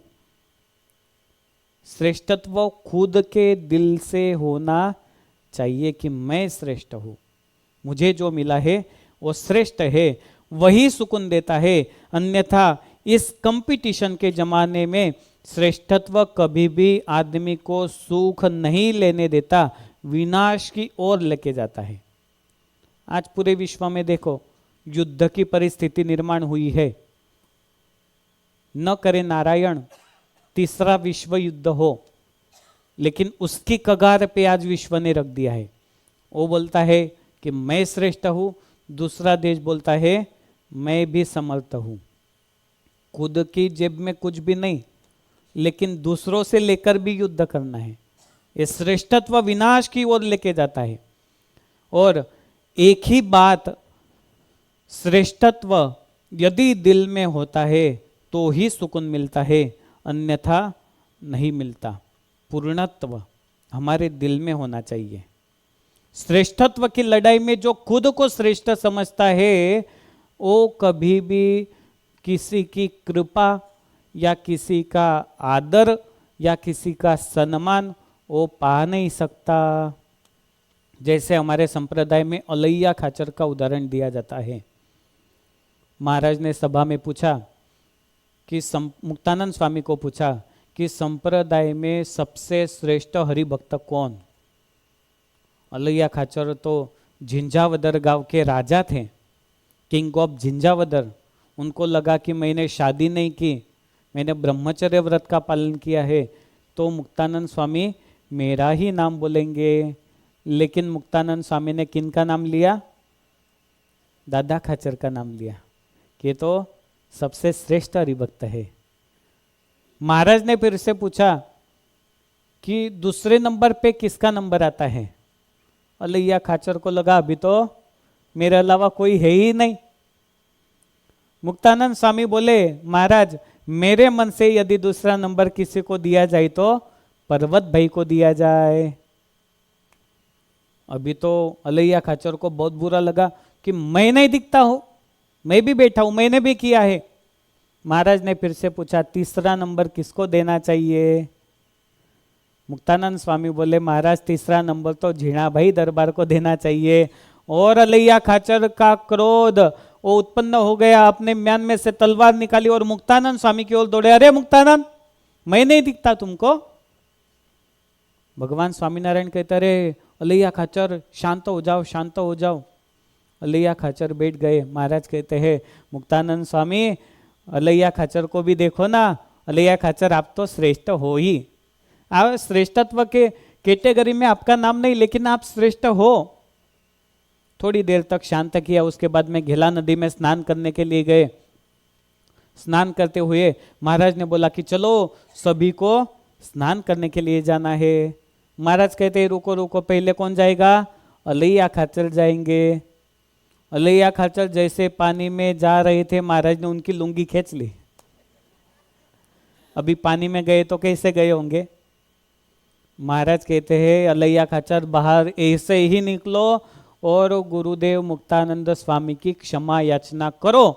A: श्रेष्ठत्व खुद के दिल से होना चाहिए कि मैं श्रेष्ठ हूं, मुझे जो मिला है वो श्रेष्ठ है, वही सुकून देता है। अन्यथा इस कंपटीशन के जमाने में श्रेष्ठत्व कभी भी आदमी को सुख नहीं लेने देता, विनाश की ओर लेके जाता है। आज पूरे विश्व में देखो, युद्ध की परिस्थिति निर्माण हुई है। न करे नारायण तीसरा विश्व युद्ध हो, लेकिन उसकी कगार पे आज विश्व ने रख दिया है। वो बोलता है कि मैं श्रेष्ठ हूं, दूसरा देश बोलता है मैं भी समर्थ हूं। खुद की जेब में कुछ भी नहीं, लेकिन दूसरों से लेकर भी युद्ध करना है। ये श्रेष्ठत्व विनाश की ओर लेके जाता है। और एक ही बात, श्रेष्ठत्व यदि दिल में होता है तो ही सुकून मिलता है, अन्यथा नहीं मिलता। पूर्णत्व हमारे दिल में होना चाहिए। श्रेष्ठत्व की लड़ाई में जो खुद को श्रेष्ठ समझता है वो कभी भी किसी की कृपा या किसी का आदर या किसी का सम्मान वो पा नहीं सकता। जैसे हमारे संप्रदाय में अलैया खाचर का उदाहरण दिया जाता है। महाराज ने सभा में पूछा कि मुक्तानंद स्वामी को पूछा कि संप्रदाय में सबसे श्रेष्ठ हरिभक्त कौन? अलैया खाचर तो झिंझावदर गांव के राजा थे, किंग ऑफ झिंझावदर। उनको लगा कि मैंने शादी नहीं की, मैंने ब्रह्मचर्य व्रत का पालन किया है, तो मुक्तानंद स्वामी मेरा ही नाम बोलेंगे। लेकिन मुक्तानंद स्वामी ने किन का नाम लिया? दादा खाचर का नाम लिया कि तो सबसे श्रेष्ठ हरिभक्त है। महाराज ने फिर से पूछा कि दूसरे नंबर पे किसका नंबर आता है? अलैया खाचर को लगा अभी तो मेरे अलावा कोई है ही नहीं। मुक्तानंद स्वामी बोले, महाराज मेरे मन से यदि दूसरा नंबर किसी को दिया जाए तो पर्वत भाई को दिया जाए। अभी तो अलैया खाचर को बहुत बुरा लगा कि मैं नहीं दिखता हूं, मैं भी बैठा हूं, मैंने भी किया है। महाराज ने फिर से पूछा तीसरा नंबर किसको देना चाहिए? मुक्तानंद स्वामी बोले, महाराज तीसरा नंबर तो झीणा भाई दरबार को देना चाहिए। और अलैया खाचर का क्रोध वो उत्पन्न हो गया, अपने म्यान में से तलवार निकाली और मुक्तानंद स्वामी की ओर दौड़े। अरे मुक्तानंद, मैं नहीं दिखता तुमको? भगवान स्वामीनारायण कहते, अरे अलैया खाचर शांत हो जाओ, शांत हो जाओ। अलैया खाचर बैठ गए। महाराज कहते हैं, मुक्तानंद स्वामी अलैया खाचर को भी देखो ना। अलैया खाचर आप तो श्रेष्ठ हो ही, आप श्रेष्ठत्व के कैटेगरी में आपका नाम नहीं, लेकिन आप श्रेष्ठ हो। थोड़ी देर तक शांत किया, उसके बाद में घेला नदी में स्नान करने के लिए गए। स्नान करते हुए महाराज ने बोला कि चलो सभी को स्नान करने के लिए जाना है। महाराज कहते हैं, रुको रुको, पहले कौन जाएगा? अलैया खाचर जाएंगे। अलैया खाचर जैसे पानी में जा रहे थे, महाराज ने उनकी लुंगी खींच ली। अभी पानी में गए तो कैसे गए होंगे? महाराज कहते हैं, अलैया खाचर बाहर ऐसे ही निकलो और गुरुदेव मुक्तानंद स्वामी की क्षमा याचना करो,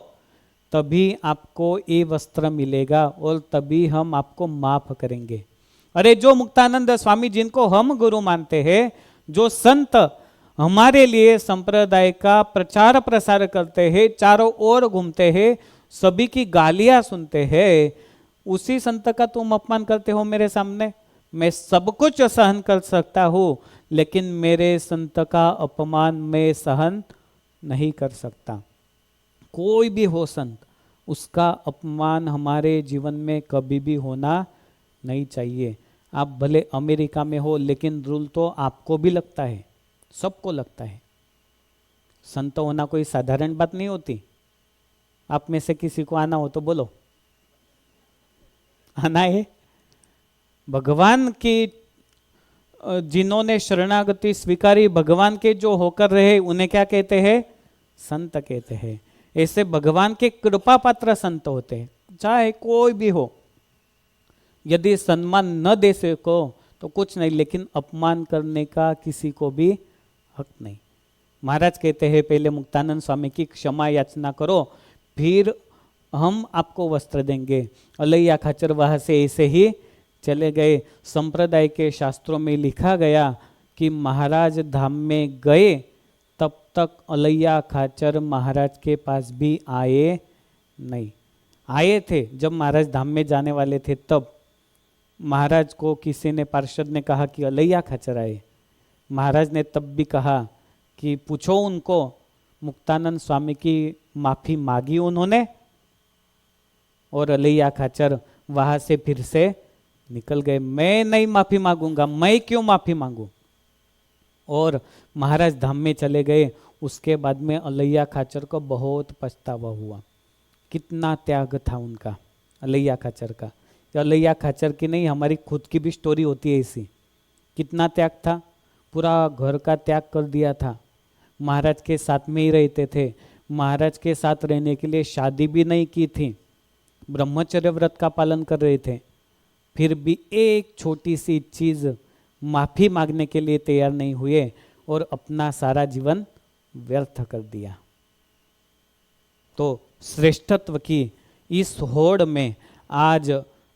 A: तभी आपको ये वस्त्र मिलेगा और तभी हम आपको माफ करेंगे। अरे जो मुक्तानंद स्वामी जिनको हम गुरु मानते हैं, जो संत हमारे लिए संप्रदाय का प्रचार प्रसार करते हैं, चारों ओर घूमते हैं, सभी की गालियां सुनते हैं, उसी संत का तुम अपमान करते हो मेरे सामने। मैं सब कुछ सहन कर सकता हूं, लेकिन मेरे संत का अपमान मैं सहन नहीं कर सकता। कोई भी हो संत, उसका अपमान हमारे जीवन में कभी भी होना नहीं चाहिए। आप भले अमेरिका में हो, लेकिन रूल तो आपको भी लगता है, सबको लगता है। संत होना कोई साधारण बात नहीं होती। आप में से किसी को आना हो तो बोलो, आना है। भगवान की जिन्होंने शरणागति स्वीकारी, भगवान के जो होकर रहे, उन्हें क्या कहते हैं? संत कहते हैं। ऐसे भगवान के कृपा पात्र संत होते हैं, चाहे कोई भी हो। यदि सम्मान न दे सको तो कुछ नहीं, लेकिन अपमान करने का किसी को भी हक नहीं। महाराज कहते हैं, पहले मुक्तानंद स्वामी की क्षमा याचना करो, फिर हम आपको वस्त्र देंगे। अलैया खाचर वहां से ऐसे ही चले गए। संप्रदाय के शास्त्रों में लिखा गया कि महाराज धाम में गए तब तक अलैया खाचर महाराज के पास भी आए नहीं। आए थे जब महाराज धाम में जाने वाले थे, तब महाराज को किसी ने, पार्षद ने कहा कि अलैया खाचर आए। महाराज ने तब भी कहा कि पूछो उनको, मुक्तानंद स्वामी की माफी मांगी उन्होंने? और अलैया खाचर वहां से फिर से निकल गए। मैं नहीं माफी मांगूंगा, मैं क्यों माफी मांगू? और महाराज धाम में चले गए। उसके बाद में अलैया खाचर को बहुत पछतावा हुआ। कितना त्याग था उनका, अलैया खाचर का। अलैया खाचर की नहीं, हमारी खुद की भी स्टोरी होती है ऐसी। कितना त्याग था, पूरा घर का त्याग कर दिया था। महाराज के साथ में ही रहते थे, महाराज के साथ रहने के लिए शादी भी नहीं की थी, ब्रह्मचर्य व्रत का पालन कर रहे थे, फिर भी एक छोटी सी चीज माफी मांगने के लिए तैयार नहीं हुए और अपना सारा जीवन व्यर्थ कर दिया। तो श्रेष्ठत्व की इस होड़ में आज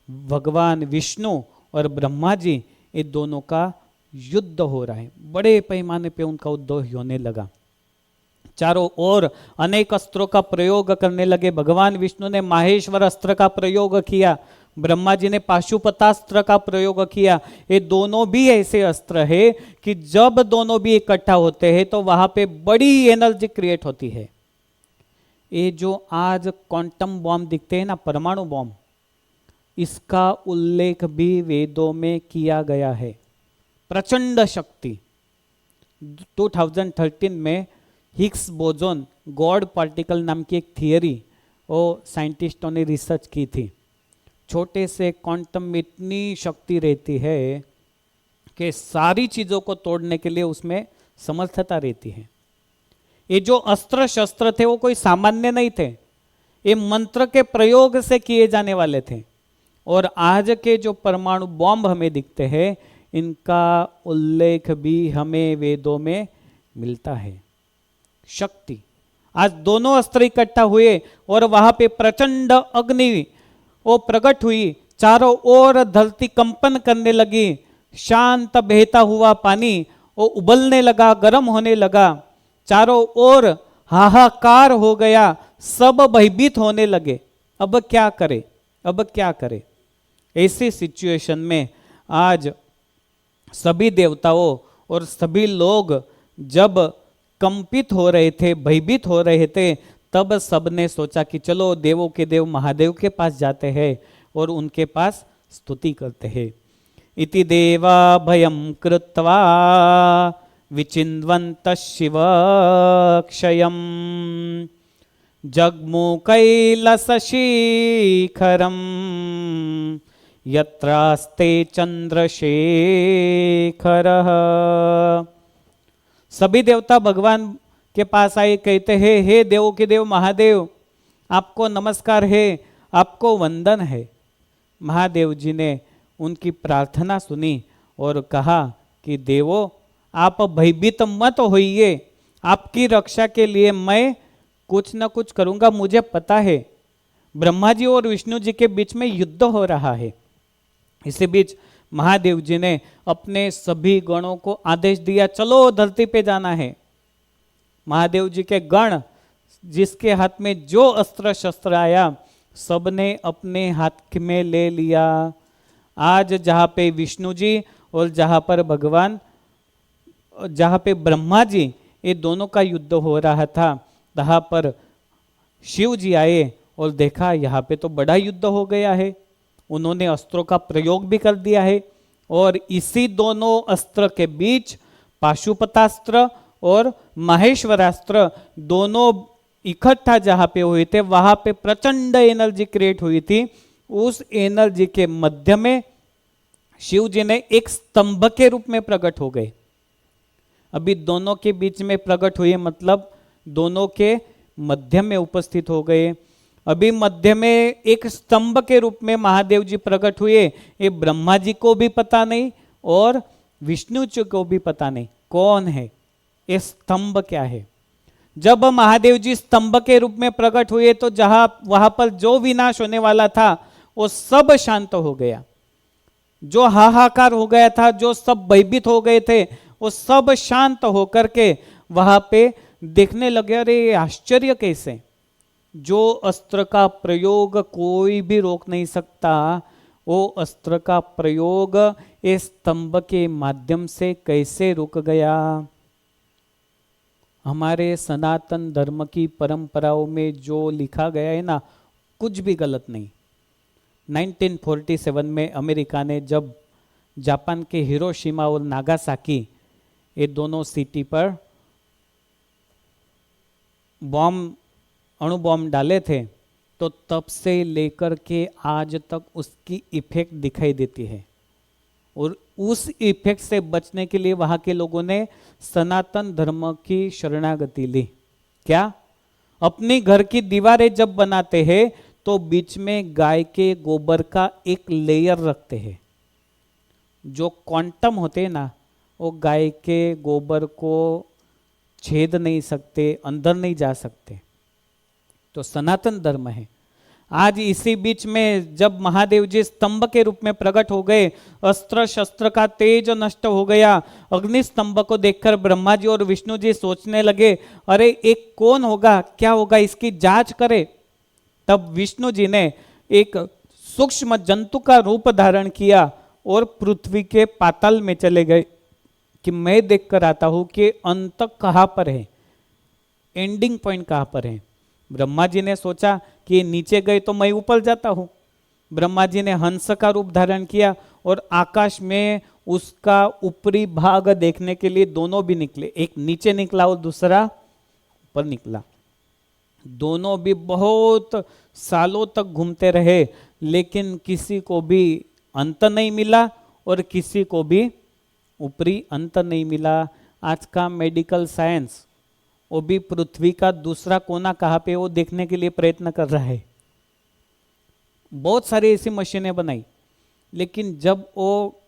A: भगवान विष्णु और ब्रह्मा जी, ये दोनों का युद्ध हो रहा है। बड़े पैमाने पे उनका युद्ध होने लगा। चारों ओर अनेक अस्त्रों का प्रयोग करने लगे। भगवान विष्णु ने माहेश्वर अस्त्र का प्रयोग किया, ब्रह्मा जी ने पाशुपतास्त्र का प्रयोग किया। ये दोनों भी ऐसे अस्त्र है कि जब दोनों भी इकट्ठा होते हैं तो वहां पे बड़ी एनर्जी क्रिएट होती है। ये जो आज क्वांटम बॉम्ब दिखते हैं ना, परमाणु बॉम्ब, इसका उल्लेख भी वेदों में किया गया है। प्रचंड शक्ति, 2013 में हिग्स बोजोन गॉड पार्टिकल नाम की एक थियरी वो साइंटिस्टों ने रिसर्च की थी। छोटे से क्वांटम में इतनी शक्ति रहती है कि सारी चीज़ों को तोड़ने के लिए उसमें समर्थता रहती है। ये जो अस्त्र शस्त्र थे वो कोई सामान्य नहीं थे, ये मंत्र के प्रयोग से किए जाने वाले थे। और आज के जो परमाणु बॉम्ब हमें दिखते हैं, इनका उल्लेख भी हमें वेदों में मिलता है। शक्ति, आज दोनों अस्त्र इकट्ठा हुए और वहां पे प्रचंड अग्नि वो प्रकट हुई, चारों ओर धरती कंपन करने लगी, शांत बहता हुआ पानी वो उबलने लगा, गर्म होने लगा, चारों ओर हाहाकार हो गया, सब भयभीत होने लगे। अब क्या करे, अब क्या करे? ऐसी सिचुएशन में आज सभी देवताओं और सभी लोग जब कंपित हो रहे थे, भयभीत हो रहे थे, तब सबने सोचा कि चलो देवों के देव महादेव के पास जाते हैं और उनके पास स्तुति करते हैं। इति देवा भयं कृत्वा विचिन्वन्तः शिवक्षयम् जग्मु कैलासशिखरम् यत्रास्ते चंद्रशेखरः। सभी देवता भगवान के पास आए, कहते हैं हे देवों के देव महादेव, आपको नमस्कार है, आपको वंदन है। महादेव जी ने उनकी प्रार्थना सुनी और कहा कि देवों आप भयभीत मत होइए, आपकी रक्षा के लिए मैं कुछ न कुछ करूंगा। मुझे पता है ब्रह्मा जी और विष्णु जी के बीच में युद्ध हो रहा है। इसी बीच महादेव जी ने अपने सभी गणों को आदेश दिया, चलो धरती पे जाना है। महादेव जी के गण, जिसके हाथ में जो अस्त्र शस्त्र आया, सबने अपने हाथ में ले लिया। आज जहाँ पे विष्णु जी और जहाँ पर भगवान, जहाँ पे ब्रह्मा जी, ये दोनों का युद्ध हो रहा था, वहाँ पर शिव जी आए और देखा यहाँ पे तो बड़ा युद्ध हो गया है। उन्होंने अस्त्रों का प्रयोग भी कर दिया है और इसी दोनों अस्त्र के बीच पाशुपतास्त्र और माहेश्वरास्त्र दोनों इकट्ठा जहाँ पे हुए थे, वहाँ पे प्रचंड एनर्जी क्रिएट हुई थी। उस एनर्जी के मध्य में शिव जी ने एक स्तंभ के रूप में प्रकट हो गए। अभी दोनों के बीच में प्रकट हुए मतलब दोनों के मध्य में उपस्थित हो गए। अभी मध्य में एक स्तंभ के रूप में महादेव जी प्रकट हुए। ये ब्रह्मा जी को भी पता नहीं और विष्णु जी को भी पता नहीं कौन है, ये स्तंभ क्या है। जब महादेव जी स्तंभ के रूप में प्रकट हुए तो जहां वहां पर जो विनाश होने वाला था वो सब शांत हो गया। जो हाहाकार हो गया था, जो सब भयभीत हो गए थे, वो सब शांत होकर के वहां पे देखने लगे, अरे आश्चर्य कैसे, जो अस्त्र का प्रयोग कोई भी रोक नहीं सकता, वो अस्त्र का प्रयोग इस स्तंभ के माध्यम से कैसे रुक गया। हमारे सनातन धर्म की परंपराओं में जो लिखा गया है ना, कुछ भी गलत नहीं। 1947 में अमेरिका ने जब जापान के हिरोशिमा और नागासाकी ये दोनों सिटी पर बॉम्ब, अणु बॉम्ब डाले थे, तो तब से लेकर के आज तक उसकी इफेक्ट दिखाई देती है। और उस इफेक्ट से बचने के लिए वहाँ के लोगों ने सनातन धर्म की शरणागति ली। क्या? अपनी घर की दीवारें जब बनाते हैं तो बीच में गाय के गोबर का एक लेयर रखते हैं। जो क्वांटम होते हैं ना, वो गाय के गोबर को छेद नहीं सकते, अंदर नहीं जा सकते। तो सनातन धर्म है। आज इसी बीच में जब महादेव जी स्तंभ के रूप में प्रकट हो गए, अस्त्र शस्त्र का तेज नष्ट हो गया, अग्नि स्तंभ को देखकर ब्रह्मा जी और विष्णु जी सोचने लगे, अरे एक कौन होगा, क्या होगा, इसकी जांच करे। तब विष्णु जी ने एक सूक्ष्म जंतु का रूप धारण किया और पृथ्वी के पाताल में चले गए कि मैं देखकर आता हूं कि अंत कहाँ पर है, एंडिंग पॉइंट कहाँ पर है। ब्रह्मा जी ने सोचा कि नीचे गए तो मैं ऊपर जाता हूँ। ब्रह्मा जी ने हंस का रूप धारण किया और आकाश में उसका ऊपरी भाग देखने के लिए दोनों भी निकले, एक नीचे निकला और दूसरा ऊपर निकला। दोनों भी बहुत सालों तक घूमते रहे, लेकिन किसी को भी अंत नहीं मिला और किसी को भी ऊपरी अंत नहीं मिला। आज का मेडिकल साइंस वो भी पृथ्वी का दूसरा कोना कहाँ पे वो देखने के लिए प्रयत्न कर रहा है। बहुत सारी ऐसी मशीनें बनाई, लेकिन जब वो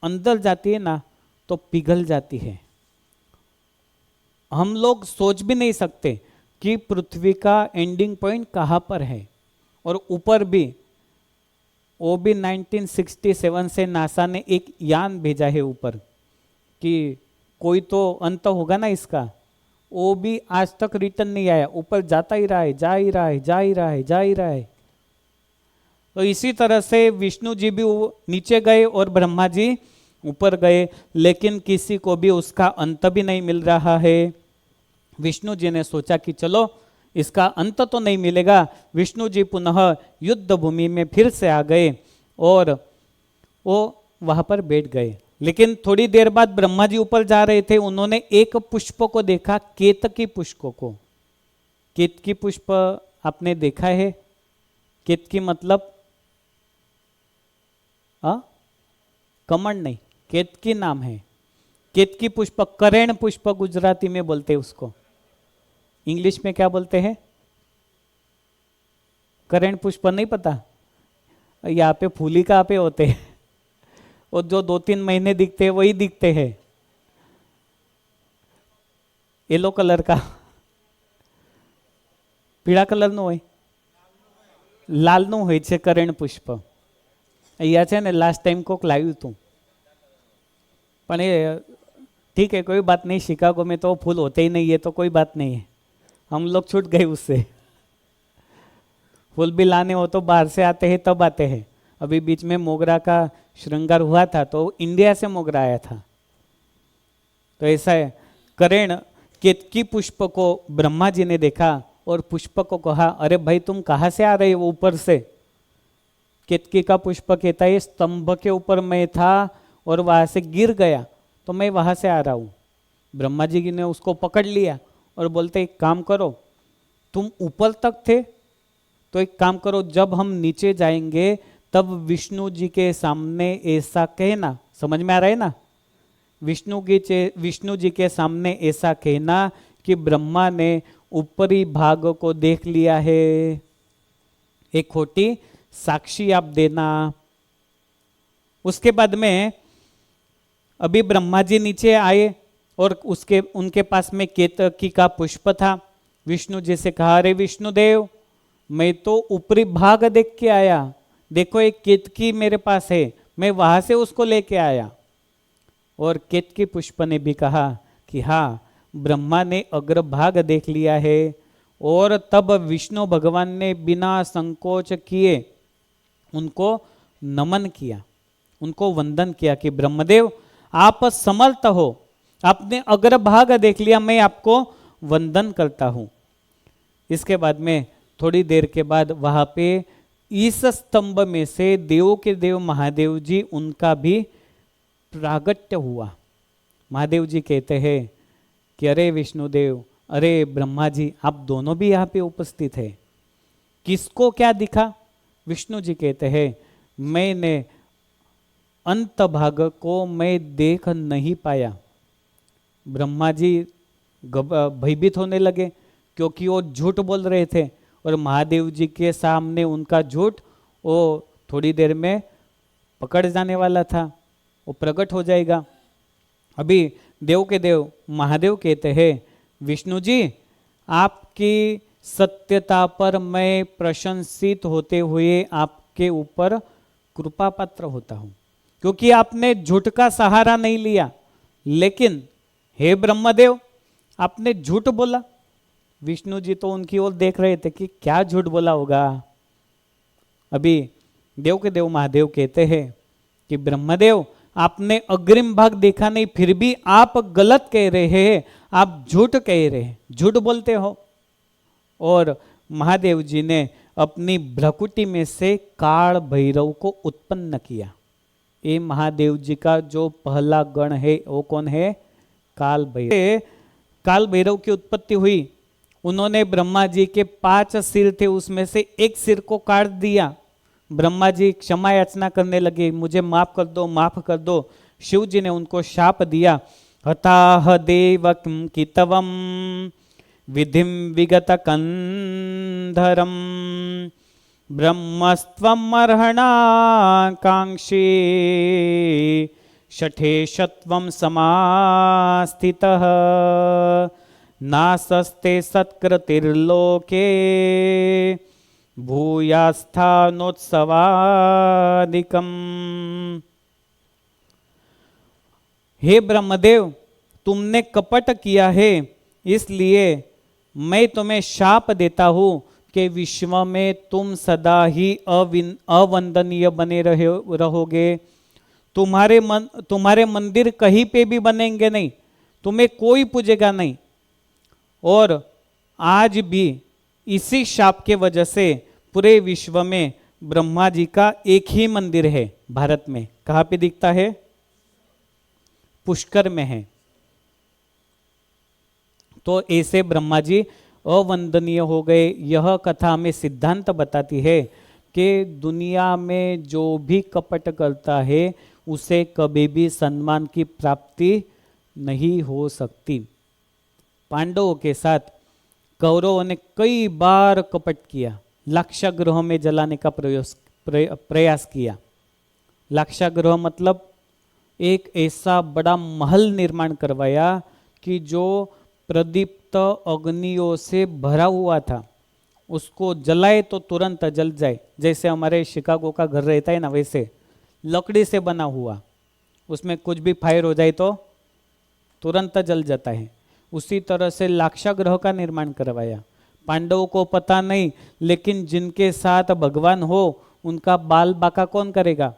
A: अंदर जाती है ना तो पिघल जाती है। हम लोग सोच भी नहीं सकते कि पृथ्वी का एंडिंग पॉइंट कहाँ पर है। और ऊपर भी वो भी 1967 से नासा ने एक यान भेजा है ऊपर कि कोई तो अंत होगा ना इसका। वो भी आज तक रिटर्न नहीं आया, ऊपर जाता ही रहा है, जा ही रहा है, जा ही रहा है, जा ही रहा है। तो इसी तरह से विष्णु जी भी नीचे गए और ब्रह्मा जी ऊपर गए, लेकिन किसी को भी उसका अंत भी नहीं मिल रहा है। विष्णु जी ने सोचा कि चलो इसका अंत तो नहीं मिलेगा। विष्णु जी पुनः युद्ध भूमि में फिर से आ गए और वो वहां पर बैठ गए। लेकिन थोड़ी देर बाद ब्रह्मा जी ऊपर जा रहे थे, उन्होंने एक पुष्प को देखा, केतकी पुष्प को। केतकी पुष्प आपने देखा है? केतकी मतलब कमंड नहीं, केतकी नाम है। केतकी पुष्प, करेण पुष्प गुजराती में बोलते हैं उसको। इंग्लिश में क्या बोलते हैं? करेण पुष्प नहीं पता? यहाँ पे फूली कहाँ पे होते हैं? और जो 2-3 महीने दिखते हैं वही दिखते हैं। येलो कलर का, पीला कलर નું હોય, લાલનું હોય છે કરેણ પુષ્પ। અહીંયા છે ને લાસ્ટ ટાઈમ કોક લાવ્યું હતું, પણ એ ठीक है कोई बात नहीं, शिकागो में तो फूल होते ही नहीं है तो कोई बात नहीं है, हम लोग छूट गए उससे। फूल भी लाने हो तो बाहर से आते हैं तब आते हैं। अभी बीच में मोगरा का श्रृंगार हुआ था तो इंडिया से मोगरा आया था। तो ऐसा है, करेण केतकी पुष्प को ब्रह्मा जी ने देखा और पुष्प को कहा, अरे भाई तुम कहाँ से आ रहे हो ऊपर से? केतकी का पुष्प कहता है स्तंभ के ऊपर मैं था और वहां से गिर गया तो मैं वहां से आ रहा हूँ। ब्रह्मा जी ने उसको पकड़ लिया और बोलते एक काम करो, तुम ऊपर तक थे तो एक काम करो, जब हम नीचे जाएंगे तब विष्णु जी के सामने ऐसा कहना, समझ में आ रहा है ना? विष्णु जी के सामने ऐसा कहना कि ब्रह्मा ने ऊपरी भाग को देख लिया है, एक खोटी साक्षी आप देना। उसके बाद में अभी ब्रह्मा जी नीचे आए और उनके पास में केतकी का पुष्प था। विष्णु जी से कहा, अरे विष्णुदेव मैं तो ऊपरी भाग देख के आया, देखो एक केतकी मेरे पास है, मैं वहां से उसको लेके आया। और केतकी पुष्प ने भी कहा कि हाँ ब्रह्मा ने अग्रभाग देख लिया है। और तब विष्णु भगवान ने बिना संकोच किए उनको नमन किया, उनको वंदन किया कि ब्रह्मदेव आप समर्थ हो, आपने अग्रभाग देख लिया, मैं आपको वंदन करता हूं। इसके बाद में थोड़ी देर के बाद वहां पे इस स्तंभ में से देवों के देव महादेव जी उनका भी प्रागट्य हुआ। महादेव जी कहते हैं कि अरे विष्णुदेव, अरे ब्रह्मा जी, आप दोनों भी यहाँ पे उपस्थित है, किसको क्या दिखा? विष्णु जी कहते हैं मैंने अंत भाग को मैं देख नहीं पाया। ब्रह्मा जी भयभीत होने लगे क्योंकि वो झूठ बोल रहे थे और महादेव जी के सामने उनका झूठ वो थोड़ी देर में पकड़ जाने वाला था, वो प्रकट हो जाएगा। अभी देव के देव महादेव कहते हैं विष्णु जी आपकी सत्यता पर मैं प्रशंसित होते हुए आपके ऊपर कृपा पात्र होता हूँ, क्योंकि आपने झूठ का सहारा नहीं लिया। लेकिन हे ब्रह्मदेव आपने झूठ बोला। विष्णु जी तो उनकी ओर देख रहे थे कि क्या झूठ बोला होगा। अभी देव के देव महादेव कहते हैं कि ब्रह्मदेव आपने अग्रिम भाग देखा नहीं, फिर भी आप गलत कह रहे हैं, आप झूठ कह रहे हैं, झूठ बोलते हो। और महादेव जी ने अपनी भ्रकुटी में से काल भैरव को उत्पन्न किया। ये महादेव जी का जो पहला गण है वो कौन है? काल भैरव। काल भैरव की उत्पत्ति हुई, उन्होंने ब्रह्मा जी के 5 सिर थे, उसमें से एक सिर को काट दिया। ब्रह्मा जी क्षमा याचना करने लगे, मुझे माफ कर दो, माफ कर दो। शिव जी ने उनको शाप दिया, हताह देवकं कितवम विधिम विगत कंधरम ब्रह्मस्त्वम अर्हणाकांक्षी शठेशत्वं समास्थितः नासस्ते सत्कृतिर्लोके भूयास्थानोत्सवादिकम्। हे ब्रह्मदेव, तुमने कपट किया है, इसलिए मैं तुम्हें शाप देता हूं कि विश्व में तुम सदा ही अवंदनीय बने रहोगे। तुम्हारे मंदिर कहीं पे भी बनेंगे नहीं, तुम्हें कोई पूजेगा नहीं। और आज भी इसी शाप के वजह से पूरे विश्व में ब्रह्मा जी का एक ही मंदिर है भारत में। कहाँ पे दिखता है? पुष्कर में है। तो ऐसे ब्रह्मा जी अवंदनीय हो गए। यह कथा हमें सिद्धांत बताती है कि दुनिया में जो भी कपट करता है उसे कभी भी सम्मान की प्राप्ति नहीं हो सकती। पांडवों के साथ कौरवों ने कई बार कपट किया, लाक्षागृह में जलाने का प्रयास किया। लाक्षागृह मतलब एक ऐसा बड़ा महल निर्माण करवाया कि जो प्रदीप्त अग्नियों से भरा हुआ था, उसको जलाए तो तुरंत जल जाए। जैसे हमारे शिकागो का घर रहता है ना, वैसे लकड़ी से बना हुआ, उसमें कुछ भी फायर हो जाए तो तुरंत जल जाता है। उसी तरह से लाक्षागृह का निर्माण करवाया। पांडवों को पता नहीं, लेकिन जिनके साथ भगवान हो उनका बाल बाका कौन करेगा?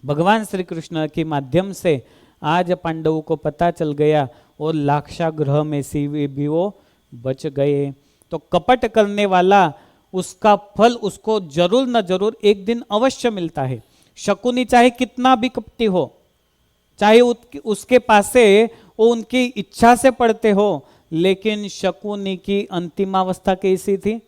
A: भगवान श्री कृष्ण के माध्यम से आज पांडवों को पता चल गया और लाक्षागृह में से भी वो बच गए। तो कपट करने वाला, उसका फल उसको जरूर न जरूर एक दिन अवश्य मिलता है। शकुनी चाहे कितना भी कपटी हो, चाहे उसके पास से वो उनकी इच्छा से पढ़ते हो, लेकिन शकुनी की अंतिमावस्था कैसी थी?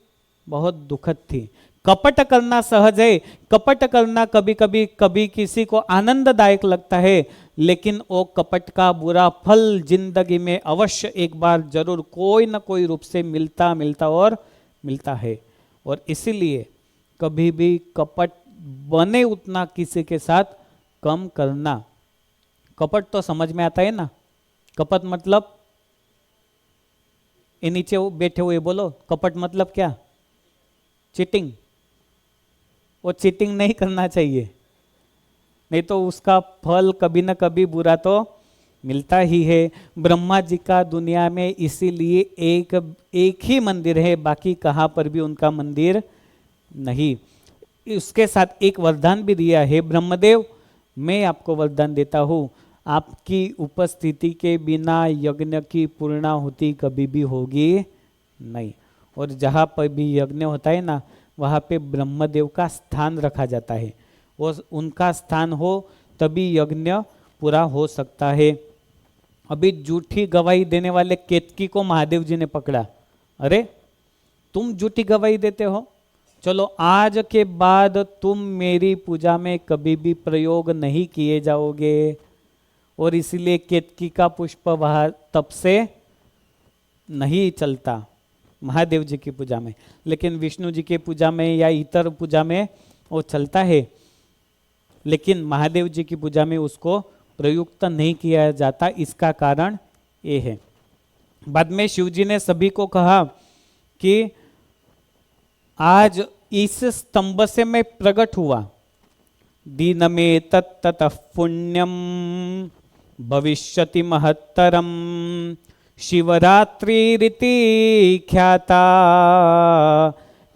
A: बहुत दुखद थी। कपट करना सहज है, कपट करना कभी किसी को आनंददायक लगता है, लेकिन वो कपट का बुरा फल जिंदगी में अवश्य एक बार जरूर कोई न कोई रूप से मिलता है। और इसीलिए कभी भी कपट बने उतना किसी के साथ कम करना। कपट तो समझ में आता है ना? कपट मतलब, ये नीचे बैठे हुए बोलो, कपट मतलब क्या? चीटिंग। वो चीटिंग नहीं करना चाहिए, नहीं तो उसका फल कभी न कभी बुरा तो मिलता ही है। ब्रह्मा जी का दुनिया में इसीलिए एक ही मंदिर है, बाकी कहाँ पर भी उनका मंदिर नहीं। उसके साथ एक वरदान भी दिया है, ब्रह्मदेव मैं आपको वरदान देता हूँ, आपकी उपस्थिति के बिना यज्ञ की पूर्णाहुति कभी भी होगी नहीं। और जहाँ पर भी यज्ञ होता है ना, वहाँ पे ब्रह्मदेव का स्थान रखा जाता है। वो उनका स्थान हो तभी यज्ञ पूरा हो सकता है। अभी झूठी गवाही देने वाले केतकी को महादेव जी ने पकड़ा। अरे तुम झूठी गवाही देते हो, चलो आज के बाद तुम मेरी पूजा में कभी भी प्रयोग नहीं किए जाओगे। और इसीलिए केतकी का पुष्प वह तब से नहीं चलता महादेव जी की पूजा में, लेकिन विष्णु जी की पूजा में या इतर पूजा में वो चलता है, लेकिन महादेव जी की पूजा में उसको प्रयुक्त नहीं किया जाता। इसका कारण ये है। बाद में शिव जी ने सभी को कहा कि आज इस स्तंभ से मैं प्रकट हुआ, दीन में तत्ततः पुण्यम भविष्यति महत्तरम शिवरात्रि रीति ख्याता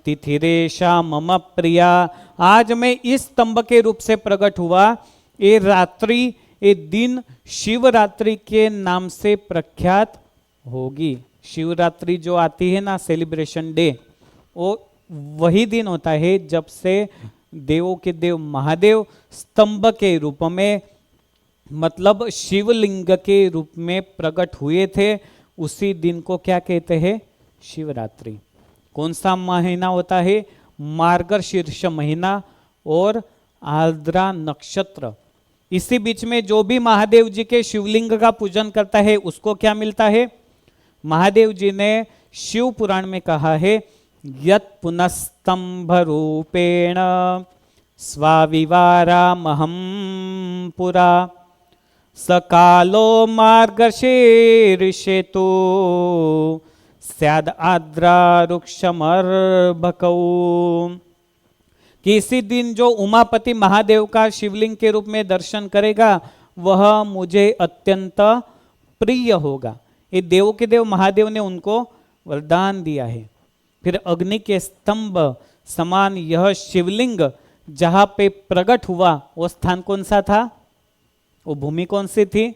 A: तिथिरेशा मम प्रिया। आज मैं इस स्तंभ के रूप से प्रकट हुआ। ये रात्रि, ये दिन शिवरात्रि के नाम से प्रख्यात होगी। शिवरात्रि जो आती है ना, सेलिब्रेशन डे, वो वही दिन होता है जब से देवों के देव महादेव स्तंभ के रूप में, मतलब शिवलिंग के रूप में प्रकट हुए थे। उसी दिन को क्या कहते हैं? शिवरात्रि। कौन सा महीना होता है? मार्गशीर्ष महीना और आर्द्रा नक्षत्र। इसी बीच में जो भी महादेव जी के शिवलिंग का पूजन करता है उसको क्या मिलता है? महादेव जी ने शिव पुराण में कहा है, यत् पुनस्तंभ रूपेण स्वाविवारामहं पुरा सकालो मार्गशीर्षेतु स्याद आद्रा रुक्षमर्भकौ। कि इसी दिन जो उमापति महादेव का शिवलिंग के रूप में दर्शन करेगा वह मुझे अत्यंत प्रिय होगा। ये देव के देव महादेव ने उनको वरदान दिया है। फिर अग्नि के स्तंभ समान यह शिवलिंग जहां पे प्रकट हुआ वो स्थान कौन सा था? वो भूमि कौन सी थी?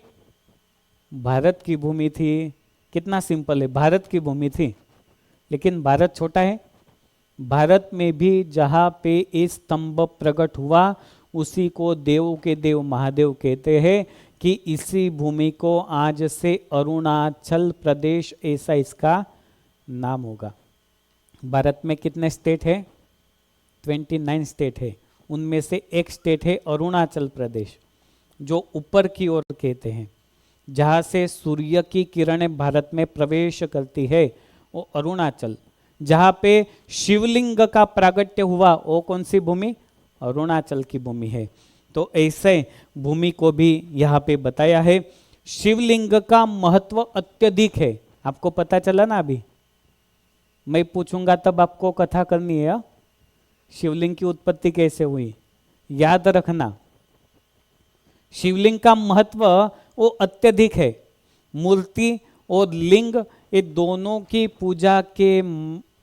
A: भारत की भूमि थी। कितना सिंपल है, भारत की भूमि थी। लेकिन भारत छोटा है। भारत में भी जहाँ पे ये स्तंभ प्रकट हुआ उसी को देव के देव महादेव कहते हैं कि इसी भूमि को आज से अरुणाचल प्रदेश ऐसा इसका नाम होगा। भारत में कितने स्टेट है? 29 स्टेट है। उनमें से एक स्टेट है अरुणाचल प्रदेश, जो ऊपर की ओर कहते हैं, जहाँ से सूर्य की किरणें भारत में प्रवेश करती है वो अरुणाचल। जहाँ पे शिवलिंग का प्रागट्य हुआ वो कौन सी भूमि? अरुणाचल की भूमि है। तो ऐसे भूमि को भी यहाँ पे बताया है। शिवलिंग का महत्व अत्यधिक है। आपको पता चला ना? अभी मैं पूछूंगा तब आपको कथा करनी है। शिवलिंग की उत्पत्ति कैसे हुई याद रखना। शिवलिंग का महत्व वो अत्यधिक है। मूर्ति और लिंग ये दोनों की पूजा के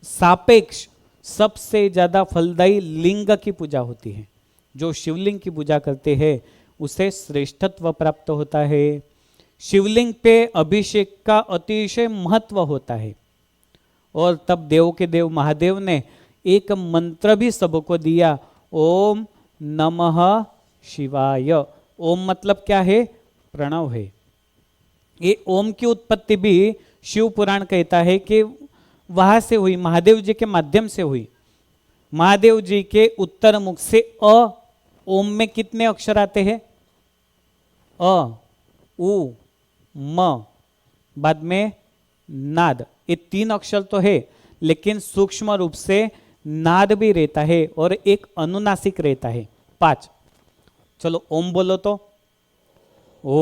A: सापेक्ष सबसे ज्यादा फलदायी लिंग की पूजा होती है। जो शिवलिंग की पूजा करते हैं उसे श्रेष्ठत्व प्राप्त होता है। शिवलिंग पे अभिषेक का अतिशय महत्व होता है। और तब देव के देव महादेव ने एक मंत्र भी सबको दिया, ओम नमः शिवाय। ओम मतलब क्या है? प्रणव है। ये ओम की उत्पत्ति भी शिव पुराण कहता है कि वहां से हुई, महादेव जी के माध्यम से हुई। महादेव जी के उत्तर मुख से अ, ओम में कितने अक्षर आते हैं? अ, उ, म, बाद में नाद। ये 3 अक्षर तो है, लेकिन सूक्ष्म रूप से नाद भी रहता है और एक अनुनासिक रहता है। 5। चलो ओम बोलो तो। ओम।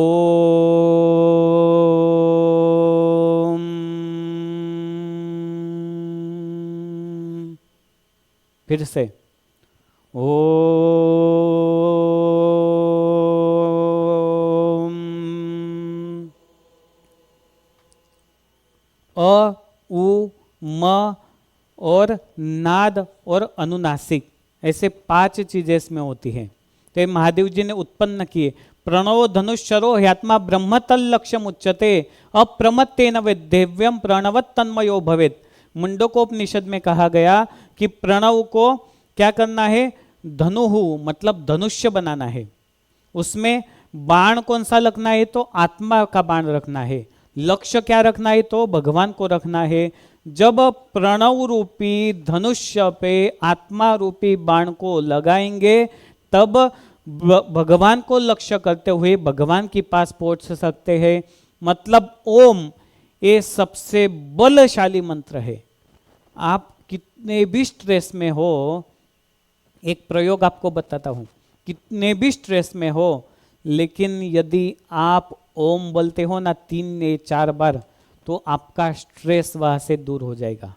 A: फिर से ओम। अ, उ, म और नाद और अनुनासिक, ऐसे 5 चीजें इसमें होती हैं। तो ये महादेव जी ने उत्पन्न किए। प्रणव धनुष्यरो ह्यात्मा ब्रह्मतल लक्ष्यम उच्यते अप्रमत्तेन वेद्यव्यम प्रणवत तन्मयो भवेत्। मुंडकोपनिषद में कहा गया कि प्रणव को क्या करना है? धनुहु मतलब धनुष्य बनाना है। उसमें बाण कौन सा रखना है? तो आत्मा का बाण रखना है। लक्ष्य क्या रखना है? तो भगवान को रखना है। जब प्रणव रूपी धनुष्य पे आत्मा रूपी बाण को लगाएंगे तब भगवान को लक्ष्य करते हुए भगवान के पास पहुंच सकते हैं। मतलब ओम ये सबसे बलशाली मंत्र है। आप कितने भी स्ट्रेस में हो, एक प्रयोग आपको बताता हूं, कितने भी स्ट्रेस में हो, लेकिन यदि आप ओम बोलते हो ना 3 या 4 बार, तो आपका स्ट्रेस वहां से दूर हो जाएगा।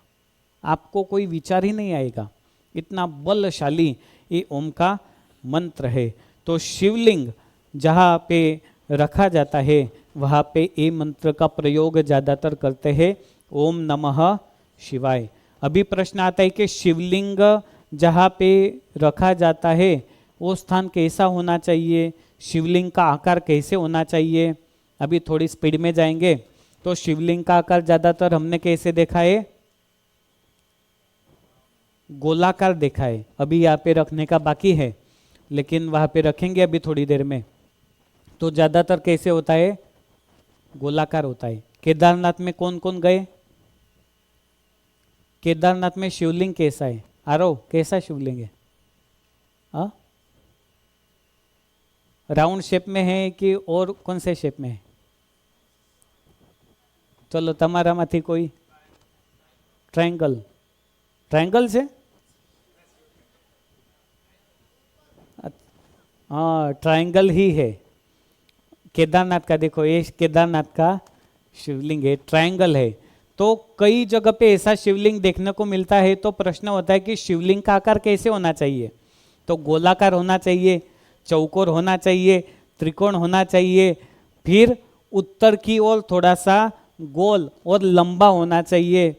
A: आपको कोई विचार ही नहीं आएगा। इतना बलशाली ये ओम का मंत्र है। तो शिवलिंग जहाँ पे रखा जाता है वहाँ पे ये मंत्र का प्रयोग ज़्यादातर करते हैं, ओम नमः शिवाय। अभी प्रश्न आता है कि शिवलिंग जहाँ पे रखा जाता है वो स्थान कैसा होना चाहिए, शिवलिंग का आकार कैसे होना चाहिए। अभी थोड़ी स्पीड में जाएंगे। तो शिवलिंग का आकार ज़्यादातर हमने कैसे देखा है? गोलाकार देखा है, अभी यहाँ पे रखने का बाकी है, लेकिन वहाँ पे रखेंगे अभी थोड़ी देर में। तो ज़्यादातर कैसे होता है, गोलाकार होता है। केदारनाथ में कौन कौन गए? केदारनाथ में शिवलिंग कैसा है? आरो कैसा शिवलिंग है? हाँ, राउंड शेप में है कि और कौन से शेप में है? चलो તમારામાંથી કોઈ ट्रायंगल, ट्रायंगल से? हाँ, ट्रायंगल ही है केदारनाथ का। देखो ये केदारनाथ का शिवलिंग है, ट्रायंगल है। तो कई जगह पे ऐसा शिवलिंग देखने को मिलता है। तो प्रश्न होता है कि शिवलिंग का आकार कैसे होना चाहिए? तो गोलाकार होना चाहिए, चौकोर होना चाहिए, त्रिकोण होना चाहिए, फिर उत्तर की ओर थोड़ा सा गोल और लंबा होना चाहिए,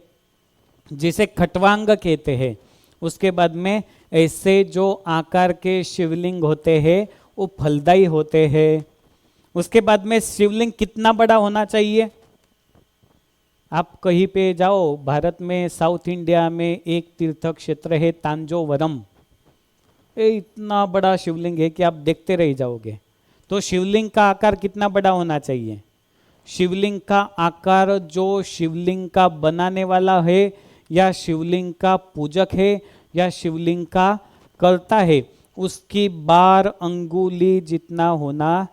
A: जिसे खटवांग कहते हैं। उसके बाद में ऐसे जो आकार के शिवलिंग होते हैं वो फलदायी होते हैं। उसके बाद में शिवलिंग कितना बड़ा होना चाहिए? आप कहीं पे जाओ भारत में, साउथ इंडिया में एक तीर्थ क्षेत्र है तांजोवरम, ये इतना बड़ा शिवलिंग है कि आप देखते रह जाओगे। तो शिवलिंग का आकार कितना बड़ा होना चाहिए? शिवलिंग का आकार जो शिवलिंग का बनाने वाला है, या शिवलिंग का पूजक है, या शिवलिंग का कर्ता है, उसकी 12 अंगुली जितना होना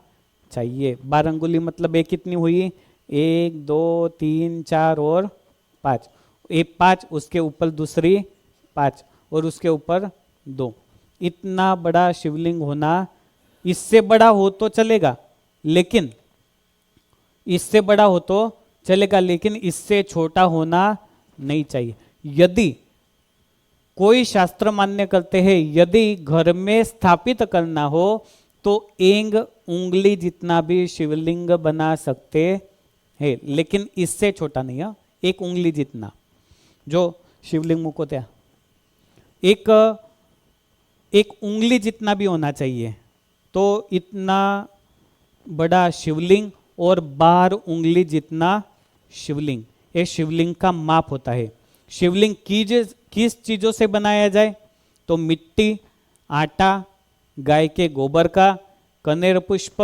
A: चाहिए। 12 अंगुली मतलब ये कितनी हुई? 1 2 3 4 और 5। एक 5, उसके ऊपर दूसरी 5 और उसके ऊपर 2। इतना बड़ा शिवलिंग होना, इससे बड़ा हो तो चलेगा, लेकिन इससे बड़ा हो तो चलेगा, लेकिन इससे छोटा होना नहीं चाहिए। यदि कोई शास्त्र मान्य करते हैं यदि घर में स्थापित करना हो तो 1 उंगली जितना भी शिवलिंग बना सकते हैं, लेकिन इससे छोटा नहीं है। 1 उंगली जितना जो शिवलिंग मुको त्या एक उंगली जितना भी होना चाहिए। तो इतना बड़ा शिवलिंग और 12 उंगली जितना शिवलिंग, ये शिवलिंग का माप होता है। शिवलिंग किस चीज़ों से बनाया जाए? तो मिट्टी, आटा, गाय के गोबर का, कनेर पुष्प,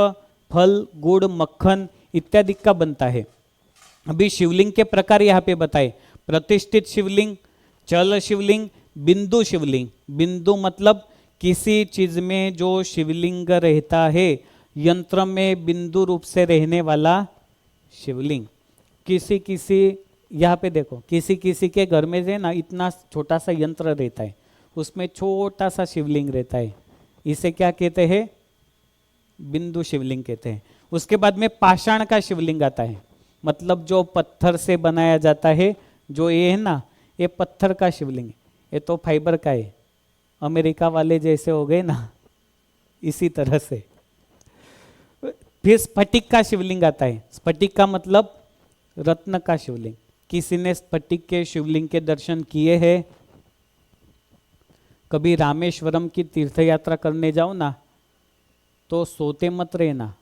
A: फल, गुड़, मक्खन इत्यादि का बनता है। अभी शिवलिंग के प्रकार यहाँ पे बताए, प्रतिष्ठित शिवलिंग, चल शिवलिंग, बिंदु शिवलिंग। बिंदु मतलब किसी चीज में जो शिवलिंग रहता है, यंत्र में बिंदु रूप से रहने वाला शिवलिंग। किसी यहाँ पे देखो, किसी के घर में जो ना इतना छोटा सा यंत्र रहता है, उसमें छोटा सा शिवलिंग रहता है, इसे क्या कहते हैं? बिंदु शिवलिंग कहते हैं। उसके बाद में पाषाण का शिवलिंग आता है, मतलब जो पत्थर से बनाया जाता है। जो ये है ना, ये पत्थर का शिवलिंग है, ये तो फाइबर का है। अमेरिका वाले जैसे हो गए ना, इसी तरह से। फिर स्फटिक का शिवलिंग आता है। स्फटिक का मतलब रत्न का शिवलिंग। किसी ने स्फटिक के शिवलिंग के दर्शन किए हैं? कभी रामेश्वरम की तीर्थ यात्रा करने जाओ ना, तो सोते मत रहना।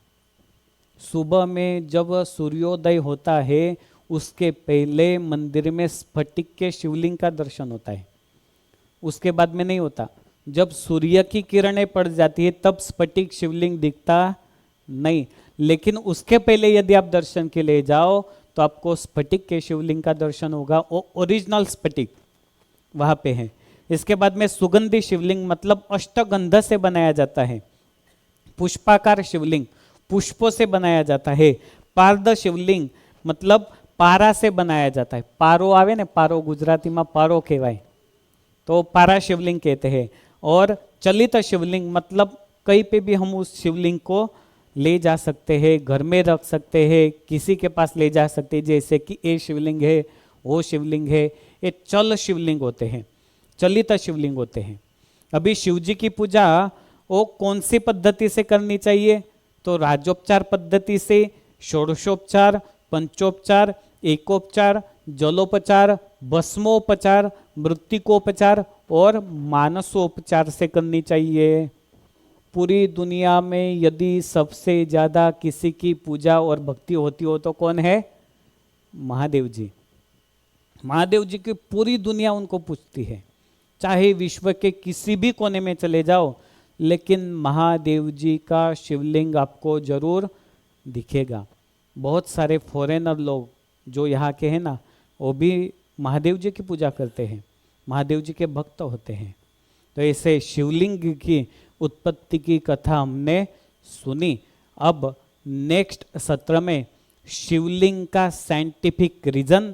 A: सुबह में जब सूर्योदय होता है उसके पहले मंदिर में स्फटिक के शिवलिंग का दर्शन होता है, उसके बाद में नहीं होता। जब सूर्य की किरणें पड़ जाती है तब स्फटिक शिवलिंग दिखता नहीं, लेकिन उसके पहले यदि आप दर्शन के लिए जाओ तो आपको स्फटिक के शिवलिंग का दर्शन होगा। वो ओरिजिनल स्फटिक वहाँ पे है। इसके बाद में सुगंधी शिवलिंग मतलब अष्टगंध से बनाया जाता है। पुष्पाकार शिवलिंग पुष्पों से बनाया जाता है। पारद शिवलिंग मतलब पारा से बनाया जाता है। पारो आवे ने, पारो गुजराती में पारो कहवाय, तो पारा शिवलिंग कहते हैं। और चलित शिवलिंग मतलब कहीं पे भी हम उस शिवलिंग को ले जा सकते हैं, घर में रख सकते हैं, किसी के पास ले जा सकते हैं, जैसे कि ये शिवलिंग है, वो शिवलिंग है। ये चल शिवलिंग होते हैं, चलित शिवलिंग होते हैं। अभी शिव जी की पूजा वो कौन सी पद्धति से करनी चाहिए? तो राजोपचार पद्धति से, षोडशोपचार, पंचोपचार, एकोपचार, जलोपचार, भस्मोपचार, मृत्तिकोपचार और मानसोपचार से करनी चाहिए। पूरी दुनिया में यदि सबसे ज़्यादा किसी की पूजा और भक्ति होती हो तो कौन है? महादेव जी। महादेव जी की पूरी दुनिया उनको पूजती है। चाहे विश्व के किसी भी कोने में चले जाओ, लेकिन महादेव जी का शिवलिंग आपको जरूर दिखेगा। बहुत सारे फॉरेनर लोग जो यहाँ के हैं ना, वो भी महादेव जी की पूजा करते हैं, महादेव जी के भक्त होते हैं। तो ऐसे शिवलिंग की उत्पत्ति की कथा हमने सुनी। अब नेक्स्ट सत्र में शिवलिंग का साइंटिफिक रीजन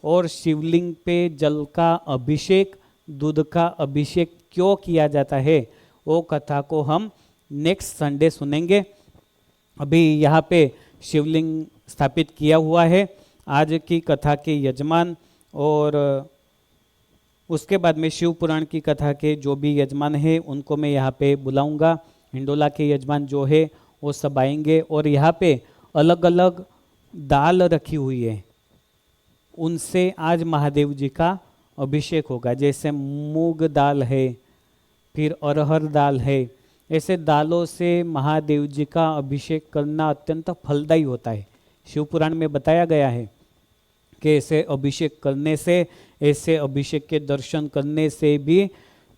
A: और शिवलिंग पे जल का अभिषेक, दूध का अभिषेक क्यों किया जाता है, वो कथा को हम नेक्स्ट संडे सुनेंगे। अभी यहाँ पे शिवलिंग स्थापित किया हुआ है आज की कथा के यजमान, और उसके बाद में शिव पुराण की कथा के जो भी यजमान है उनको मैं यहाँ पे बुलाऊंगा। हिंडोला के यजमान जो है वो सब आएंगे, और यहाँ पे अलग अलग दाल रखी हुई है, उनसे आज महादेव जी का अभिषेक होगा। जैसे मूंग दाल है, फिर अरहर दाल है, ऐसे दालों से महादेव जी का अभिषेक करना अत्यंत फलदायी होता है। शिव पुराण में बताया गया है कि ऐसे अभिषेक करने से, ऐसे अभिषेक के दर्शन करने से भी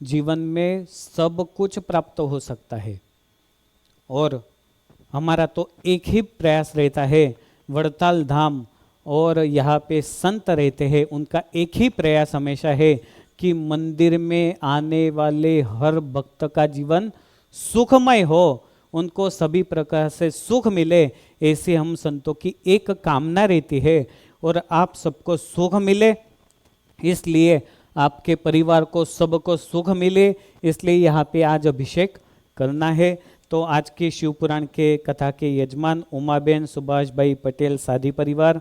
A: जीवन में सब कुछ प्राप्त हो सकता है। और हमारा तो एक ही प्रयास रहता है, वड़ताल धाम और यहाँ पे संत रहते हैं, उनका एक ही प्रयास हमेशा है कि मंदिर में आने वाले हर भक्त का जीवन सुखमय हो, उनको सभी प्रकार से सुख मिले, ऐसी हम संतों की एक कामना रहती है। और आप सबको सुख मिले, इसलिए आपके परिवार को सबको सुख मिले, इसलिए यहाँ पे आज अभिषेक करना है। तो आज के शिव पुराण के कथा के यजमान उमाबेन सुभाषभाई पटेल साधी परिवार,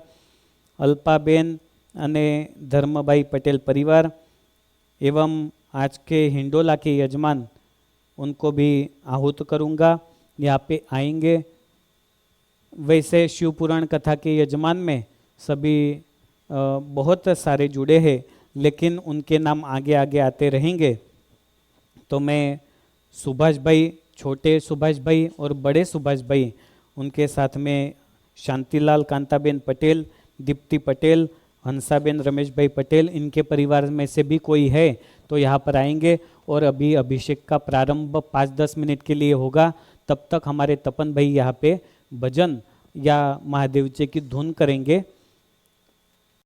A: अल्पाबेन अने धर्मभाई पटेल परिवार, एवं आज के हिंडोला के यजमान, उनको भी आहूत करूँगा, यहाँ पे आएंगे। वैसे शिव पुराण कथा के यजमान में सभी बहुत सारे जुड़े हैं, लेकिन उनके नाम आगे आगे आते रहेंगे। तो मैं सुभाष भाई, छोटे सुभाष भाई और बड़े सुभाष भाई, उनके साथ में शांतिलाल कांताबेन पटेल, दीप्ति पटेल, हंसाबेन रमेश भाई पटेल, इनके परिवार में से भी कोई है तो यहाँ पर आएंगे। और अभी अभिषेक का प्रारंभ 5-10 मिनट के लिए होगा, तब तक हमारे तपन भाई यहाँ पे भजन या महादेव जी की धुन करेंगे।